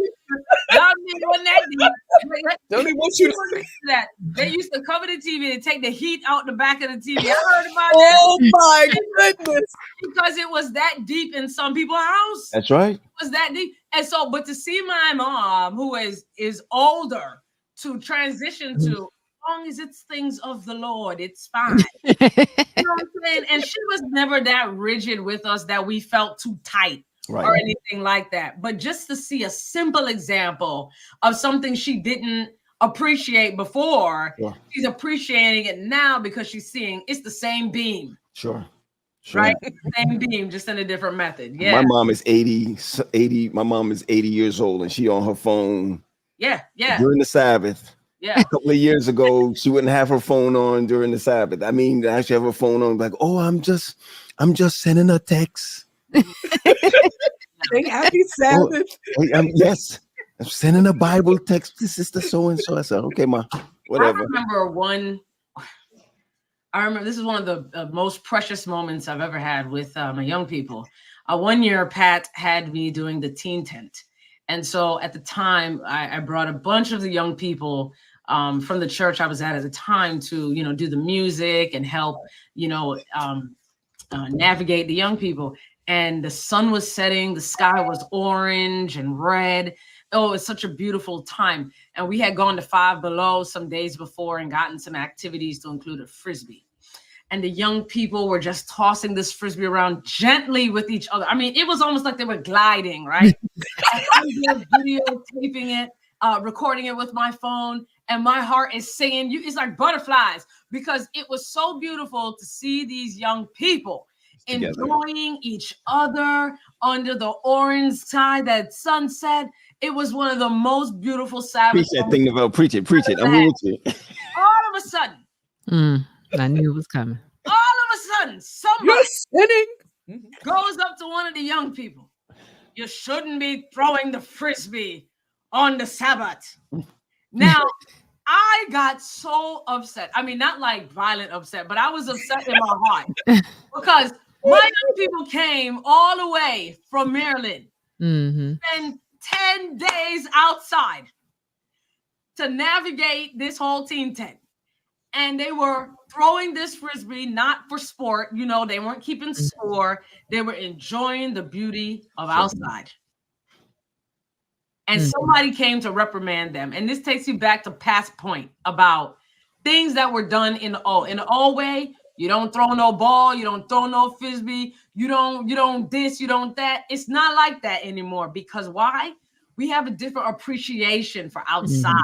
Don't want you to that. They used to cover the TV and take the heat out the back of the TV. I heard about that. Oh my goodness. Because it was that deep in some people's house. That's right. It was that deep. And so, but to see my mom, who is older, to transition to, as long as it's things of the Lord, it's fine. You know what I'm saying? And she was never that rigid with us that we felt too tight. Right. Or anything like that. But just to see a simple example of something she didn't appreciate before, she's appreciating it now because she's seeing it's the same beam. Sure. Right? Same beam, just in a different method. Yeah. My mom is 80. My mom is 80 years old and she on her phone. Yeah. During the Sabbath. Yeah. A couple of years ago, she wouldn't have her phone on during the Sabbath. I mean, actually have her phone on like, oh, I'm just sending a text. Say happy Sabbath. Oh, yes, I'm sending a Bible text to Sister so and so. I said, okay, ma, whatever. I remember this is one of the most precious moments I've ever had with my young people. One year, Pat had me doing the teen tent, and so at the time, I brought a bunch of the young people from the church I was at the time to do the music and help navigate the young people. And the sun was setting, the sky was orange and red. Oh, it's such a beautiful time. And we had gone to Five Below some days before and gotten some activities to include a Frisbee. And the young people were just tossing this Frisbee around gently with each other. I mean, it was almost like they were gliding, right? I'm videotaping it, recording it with my phone. And my heart is singing. It's like butterflies because it was so beautiful to see these young people enjoying each other under the orange sky, that sunset. It was one of the most beautiful Sabbath. Preach that thing about preach it. I'm with you. All of a sudden, I knew it was coming. All of a sudden, somebody goes up to one of the young people. You shouldn't be throwing the Frisbee on the Sabbath. Now, I got so upset. I mean, not like violent upset, but I was upset in my heart because my young people came all the way from Maryland and 10 days outside to navigate this whole teen tent. And they were throwing this Frisbee, not for sport. They weren't keeping score. They were enjoying the beauty of outside. And somebody came to reprimand them. And this takes you back to Pat's point about things that were done in the old way. You don't throw no ball. You don't throw no Frisbee. You don't this, you don't that. It's not like that anymore. Because why? We have a different appreciation for outside,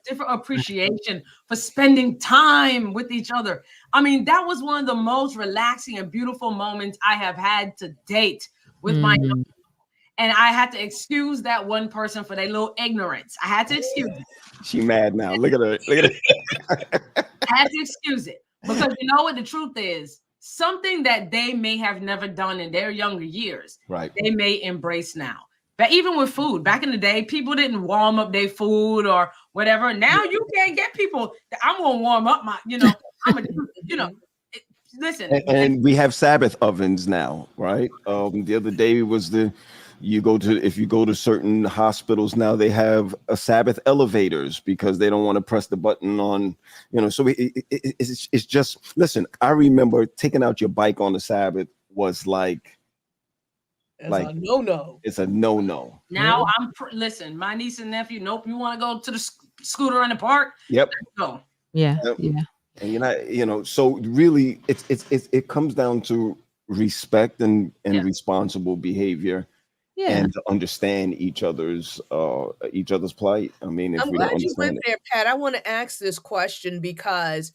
different appreciation for spending time with each other. I mean, that was one of the most relaxing and beautiful moments I have had to date with my young people. And I had to excuse that one person for their little ignorance. I had to excuse it. She mad now. Look at her. I had to excuse it. Because you know what the truth is? Something that they may have never done in their younger years, right? They may embrace now. But even with food, back in the day, people didn't warm up their food or whatever. Now you can't get people. I'm going to warm up my, listen. And we have Sabbath ovens now, right? The other day was if you go to certain hospitals now, they have a Sabbath elevators because they don't want to press the button on, so it's just, listen, I remember taking out your bike on the Sabbath was like a no-no. It's a no-no. Now listen, my niece and nephew, nope, you want to go to the scooter in the park? Yep. Let's go. Yeah. And so really it comes down to respect and responsible behavior. And to understand each other's plight. I mean, if I'm glad you went there, Pat. I want to ask this question because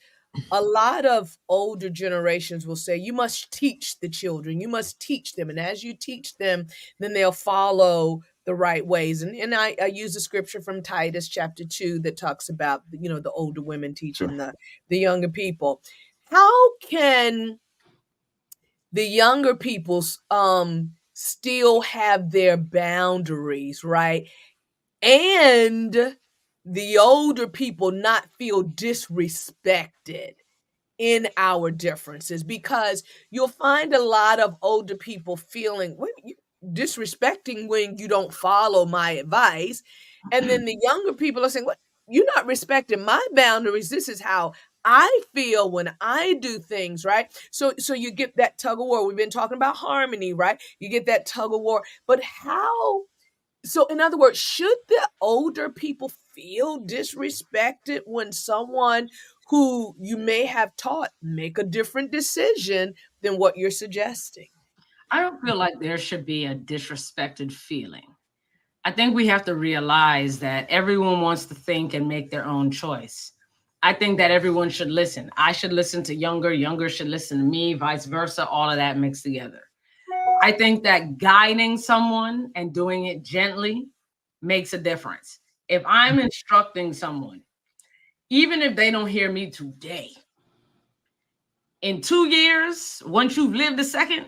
a lot of older generations will say, you must teach the children, you must teach them. And as you teach them, then they'll follow the right ways. And I use the scripture from Titus chapter 2 that talks about, the older women teaching the younger people. How can the younger people still have their boundaries, right? And the older people not feel disrespected in our differences, because you'll find a lot of older people feeling disrespecting when you don't follow my advice. And then the younger people are saying, what, you're not respecting my boundaries. This is how I feel when I do things, right? So you get that tug of war. We've been talking about harmony, right? You get that tug of war. But how? So in other words, should the older people feel disrespected when someone who you may have taught make a different decision than what you're suggesting? I don't feel like there should be a disrespected feeling. I think we have to realize that everyone wants to think and make their own choice. I think that everyone should listen. I should listen to younger should listen to me, vice versa, all of that mixed together. I think that guiding someone and doing it gently makes a difference. If I'm instructing someone, even if they don't hear me today, in 2 years, once you've lived a second,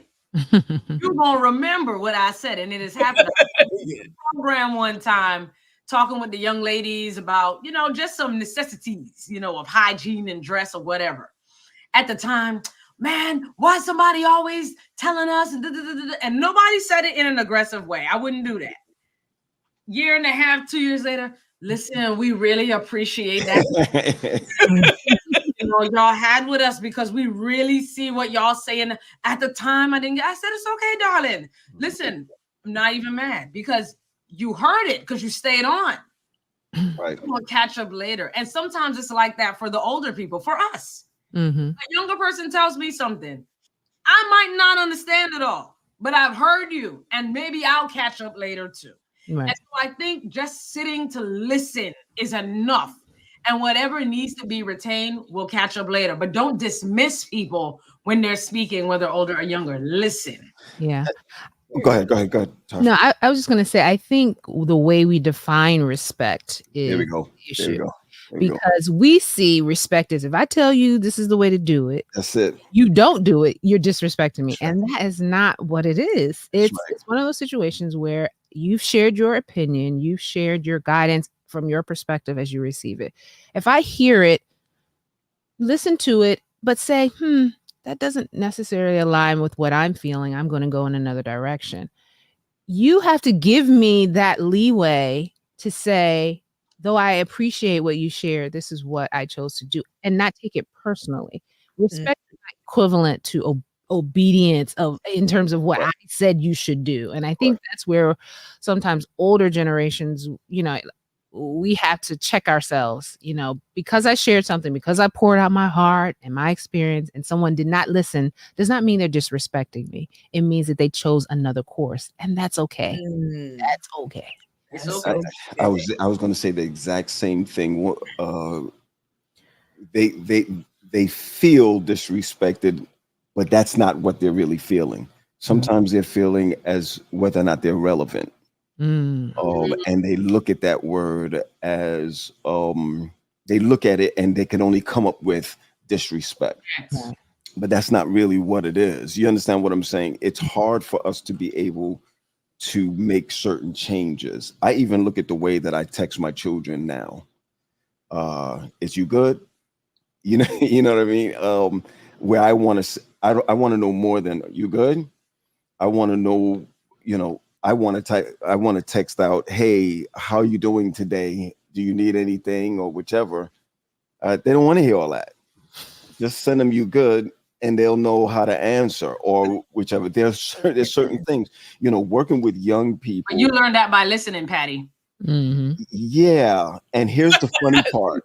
you're going to remember what I said. And it has happened. Program one time talking with the young ladies about, just some necessities, of hygiene and dress or whatever. At the time, man, why somebody always telling us? And nobody said it in an aggressive way. I wouldn't do that. Year and a half, 2 years later, listen, we really appreciate that. Y'all had with us because we really see what y'all saying. At the time, I said, it's okay, darling. Listen, I'm not even mad because you heard it because you stayed on. Right. We'll catch up later. And sometimes it's like that for the older people, for us. Mm-hmm. A younger person tells me something. I might not understand it all, but I've heard you and maybe I'll catch up later too. Right. And so I think just sitting to listen is enough. And whatever needs to be retained, we'll catch up later. But don't dismiss people when they're speaking, whether older or younger. Listen. Yeah. Go ahead. Tasha. No, I was just going to say, I think the way we define respect is there we go. The issue. Because we see respect as if I tell you this is the way to do it. That's it. You don't do it, you're disrespecting me. And that is not what it is. It's one of those situations where you've shared your opinion, you've shared your guidance from your perspective as you receive it. If I hear it, listen to it, but say, that doesn't necessarily align with what I'm feeling. I'm going to go in another direction. You have to give me that leeway to say, though I appreciate what you shared, this is what I chose to do, and not take it personally. Respect is equivalent to obedience in terms of what I said you should do. And I think that's where sometimes older generations, we have to check ourselves, because I shared something, because I poured out my heart and my experience and someone did not listen, does not mean they're disrespecting me. It means that they chose another course, and that's okay. That's okay. I was going to say the exact same thing. They feel disrespected, but that's not what they're really feeling. Sometimes they're feeling as whether or not they're relevant. And they look at that word as they look at it and they can only come up with disrespect. Yes. But that's not really what it is. You understand what I'm saying? It's hard for us to be able to make certain changes. I even look at the way that I text my children now. Is you good? You know what I mean? Where I want to know more than you good. I want to know, I want to text out, hey, how you doing today? Do you need anything or whichever? They don't want to hear all that. Just send them you good and they'll know how to answer or whichever. There's certain things, working with young people. But you learned that by listening, Patty. Mm-hmm. Yeah. And here's the funny part.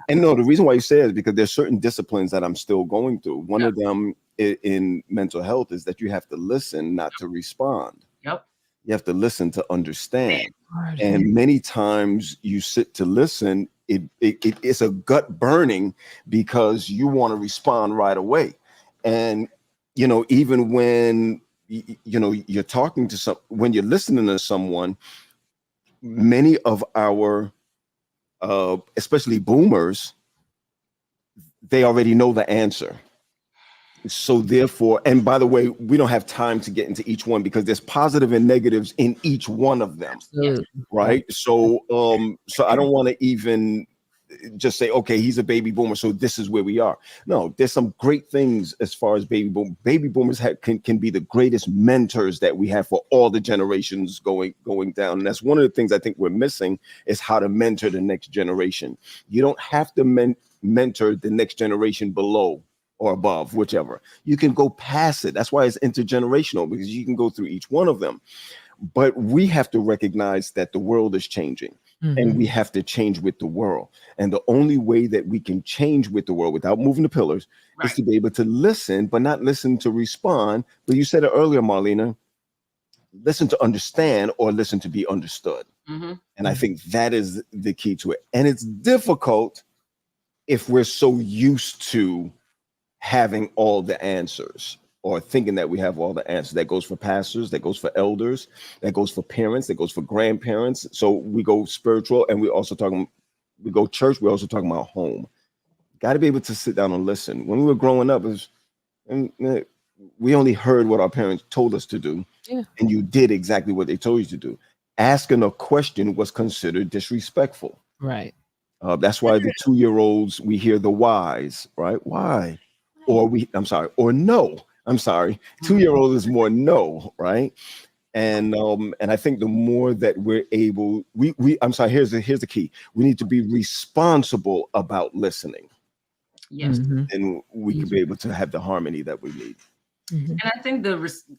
And no, the reason why you say it is because there's certain disciplines that I'm still going through. One of them in mental health is that you have to listen, not to respond. Yep. You have to listen to understand. And many times you sit to listen, it's a gut burning because you want to respond right away. And, even when, you're talking to when you're listening to someone, many of our, especially boomers, they already know the answer. So therefore, and by the way, we don't have time to get into each one because there's positive and negatives in each one of them. Absolutely. Right. So I don't want to even just say, okay, he's a baby boomer, so this is where we are. No, there's some great things as far as baby boomers can be the greatest mentors that we have for all the generations going down. And that's one of the things I think we're missing is how to mentor the next generation. You don't have to mentor the next generation below or above, whichever. You can go past it. That's why it's intergenerational, because you can go through each one of them. But we have to recognize that the world is changing. Mm-hmm. And we have to change with the world. And the only way that we can change with the world without moving the pillars is to be able to listen, but not listen to respond. But you said it earlier, Marlena, listen to understand or listen to be understood. Mm-hmm. And I think that is the key to it. And it's difficult if we're so used to having all the answers, or thinking that we have all the answers. That goes for pastors, that goes for elders, that goes for parents, that goes for grandparents. So we go spiritual, and we go church, we're also talking about home. Got to be able to sit down and listen. When we were growing up, we only heard what our parents told us to do, and you did exactly what they told you to do. Asking a question was considered disrespectful. Right. That's why the 2-year-olds, we hear the whys, right? Why? Or no. I'm sorry. 2-year-old is more no, right? And I think the more that we're able, I'm sorry, here's the key. We need to be responsible about listening. Yes. Mm-hmm. And we can be able to have the harmony that we need. Mm-hmm. And I think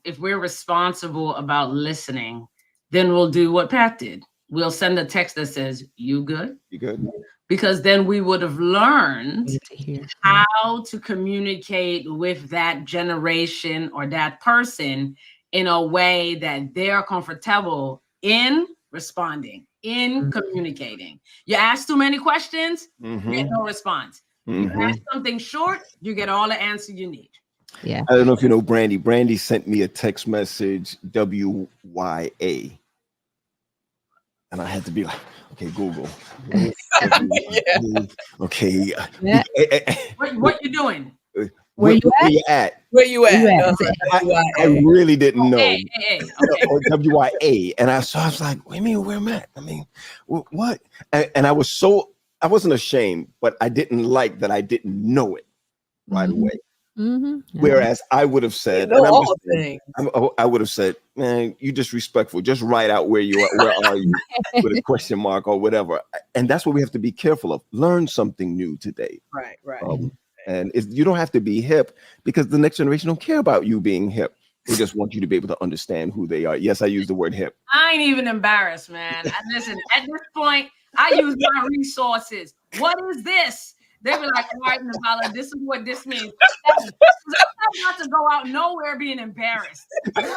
if we're responsible about listening, then we'll do what Pat did. We'll send a text that says, "You good? You good?" Because then we would have learned how to communicate with that generation or that person in a way that they're comfortable in responding, in communicating. You ask too many questions, you get no response. You ask something short, you get all the answer you need. Yeah. I don't know if you know Brandy. Brandy sent me a text message, WYA. And I had to be like, okay, Google. Okay. Yeah. What you doing? Where you at? Where you at? I really didn't know. Okay. WYA. And I was like, wait a minute, where am I at? I mean, what? And I wasn't ashamed, but I didn't like that I didn't know it right away. Mm-hmm. Yeah. Whereas I would have said, I would have said, man, you disrespectful. Just write out where you are. Where are you? With a question mark or whatever. And that's what we have to be careful of. Learn something new today. Right. And you don't have to be hip, because the next generation don't care about you being hip. They just want you to be able to understand who they are. Yes, I use the word hip. I ain't even embarrassed, man. Listen, at this point, I use my resources. What is this? They were like, all right, Navala, this is what this means. I'm not to go out nowhere being embarrassed. Even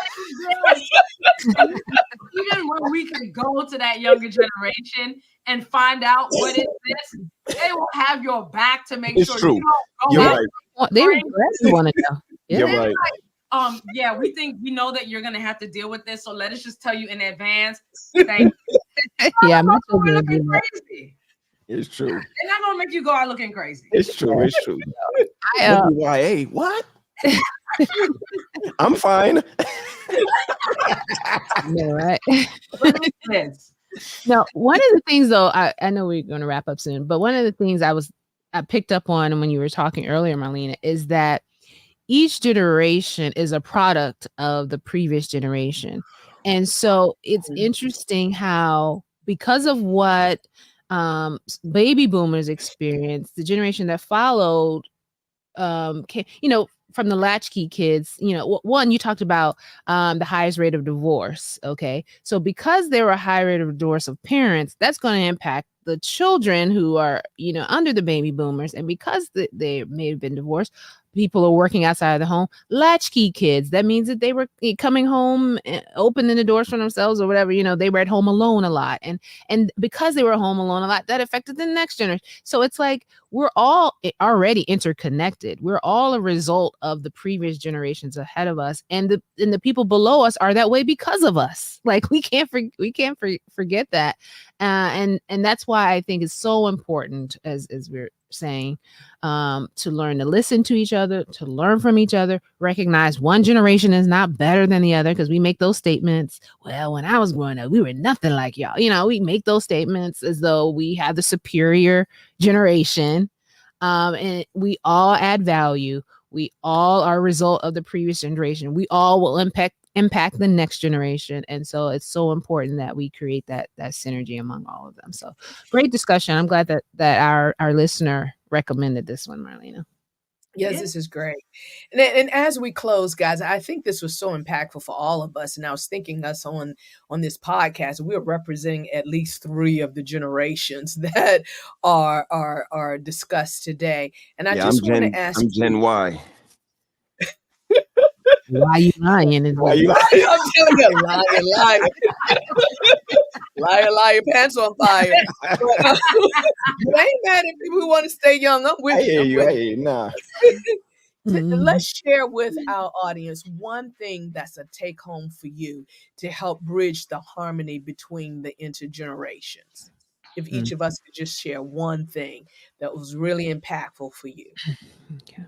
when we can go to that younger generation and find out what is this, they will have your back to make sure true. You don't go You're out. right. They really want to know. Yeah. You're right. Yeah, we know that you're gonna have to deal with this, so let us just tell you in advance. Thank you. Yeah, my children are looking crazy. It's true. They're not gonna make you go out looking crazy. It's true. WYA, what? I'm fine. Yeah, right. What is this? Now, one of the things, though, I know we're going to wrap up soon, but one of the things I picked up on when you were talking earlier, Marlena, is that each generation is a product of the previous generation. And so it's interesting how, because of what baby boomers experienced, the generation that followed, from the latchkey kids, one, you talked about the highest rate of divorce. Okay. So because there were a high rate of divorce of parents, that's going to impact the children who are, under the baby boomers. And because they may have been divorced, people are working outside of the home. Latchkey kids, that means that they were coming home, opening the doors for themselves or whatever. They were at home alone a lot. And because they were home alone a lot, that affected the next generation. So it's like we're all already interconnected. We're all a result of the previous generations ahead of us. And the people below us are that way because of us. Like we can't forget that. And that's why I think it's so important as we're saying, to learn to listen to each other, to learn from each other, recognize one generation is not better than the other, because we make those statements. Well, when I was growing up, we were nothing like y'all. We make those statements as though we have the superior generation. And we all add value. We all are a result of the previous generation. We all will impact the next generation. And so it's so important that we create that synergy among all of them. So great discussion. I'm glad that our listener recommended this one, Marlena. Yes, this is great. And as we close, guys, I think this was so impactful for all of us. And I was thinking us on this podcast, we're representing at least 3 of the generations that are discussed today. And I just want to ask, I'm Gen Y. Why you lying? Why you lying? I'm telling you, liar, pants on fire. But, you ain't mad at people who want to stay young. I'm with you. I hear you. Nah. Let's share with our audience one thing that's a take home for you to help bridge the harmony between the intergenerations. If each of us could just share one thing that was really impactful for you. Okay.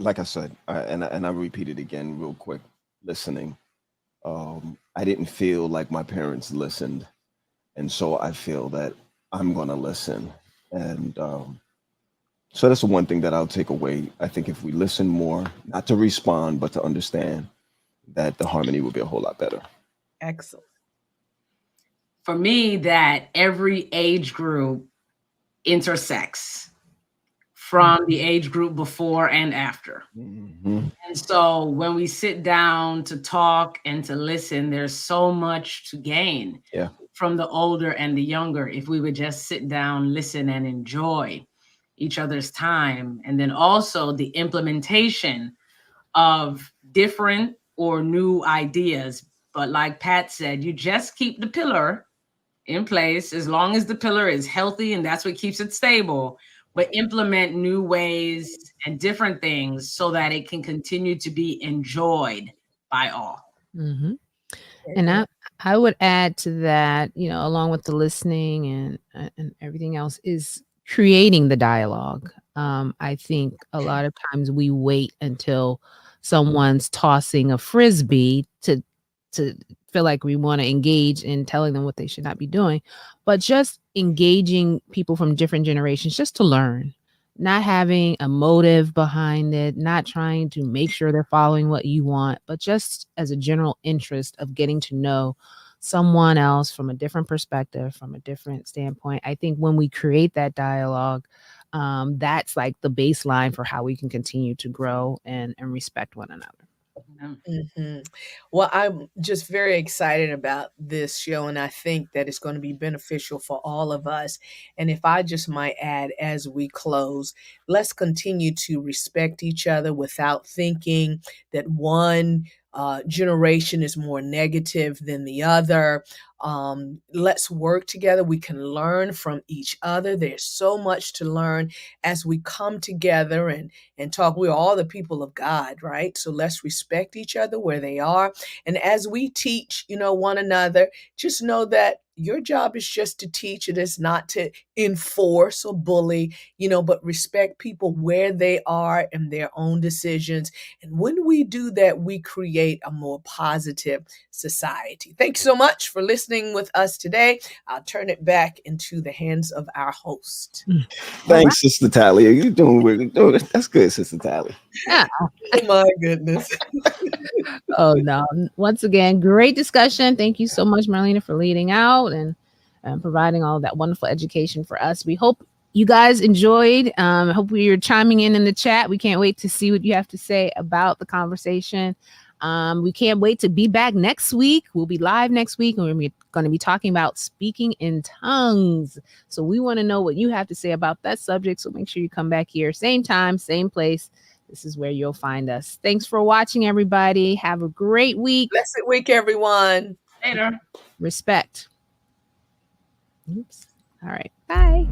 Like I said, and I repeat it again real quick, listening. I didn't feel like my parents listened. And so I feel that I'm going to listen. And so that's the one thing that I'll take away. I think if we listen more, not to respond, but to understand, that the harmony will be a whole lot better. Excellent. For me, that every age group intersects from the age group before and after. Mm-hmm. And so when we sit down to talk and to listen, there's so much to gain from the older and the younger if we would just sit down, listen, and enjoy each other's time. And then also the implementation of different or new ideas. But like Pat said, you just keep the pillar in place as long as the pillar is healthy, and that's what keeps it stable. But implement new ways and different things so that it can continue to be enjoyed by all. Mm-hmm. And I would add to that, along with the listening and everything else, is creating the dialogue. I think a lot of times we wait until someone's tossing a frisbee to feel like we want to engage in telling them what they should not be doing, but just engaging people from different generations just to learn, not having a motive behind it, not trying to make sure they're following what you want, but just as a general interest of getting to know someone else from a different perspective, from a different standpoint. I think when we create that dialogue, that's like the baseline for how we can continue to grow and respect one another. Mm-hmm. Well, I'm just very excited about this show, and I think that it's going to be beneficial for all of us. And if I just might add, as we close, let's continue to respect each other without thinking that one generation is more negative than the other. Let's work together. We can learn from each other. There's so much to learn as we come together and talk. We're all the people of God, right? So let's respect each other where they are. And as we teach, one another, just know that your job is just to teach. It is not to enforce or bully, but respect people where they are and their own decisions. And when we do that, we create a more positive society. Thanks so much for listening with us today. I'll turn it back into the hands of our host. Thanks, Sister Talia. You're doing that's good, Sister Talia. Yeah. Oh my goodness. Oh no. Once again, great discussion. Thank you so much, Marlena, for leading out and providing all that wonderful education for us. We hope you guys enjoyed. I hope you're chiming in the chat. We can't wait to see what you have to say about the conversation. We can't wait to be back next week. We'll be live next week, and we're going to be talking about speaking in tongues. So we want to know what you have to say about that subject. So make sure you come back here, same time, same place. This is where you'll find us. Thanks for watching, everybody. Have a great week. Blessed week, everyone. Later. Respect. Oops. All right. Bye.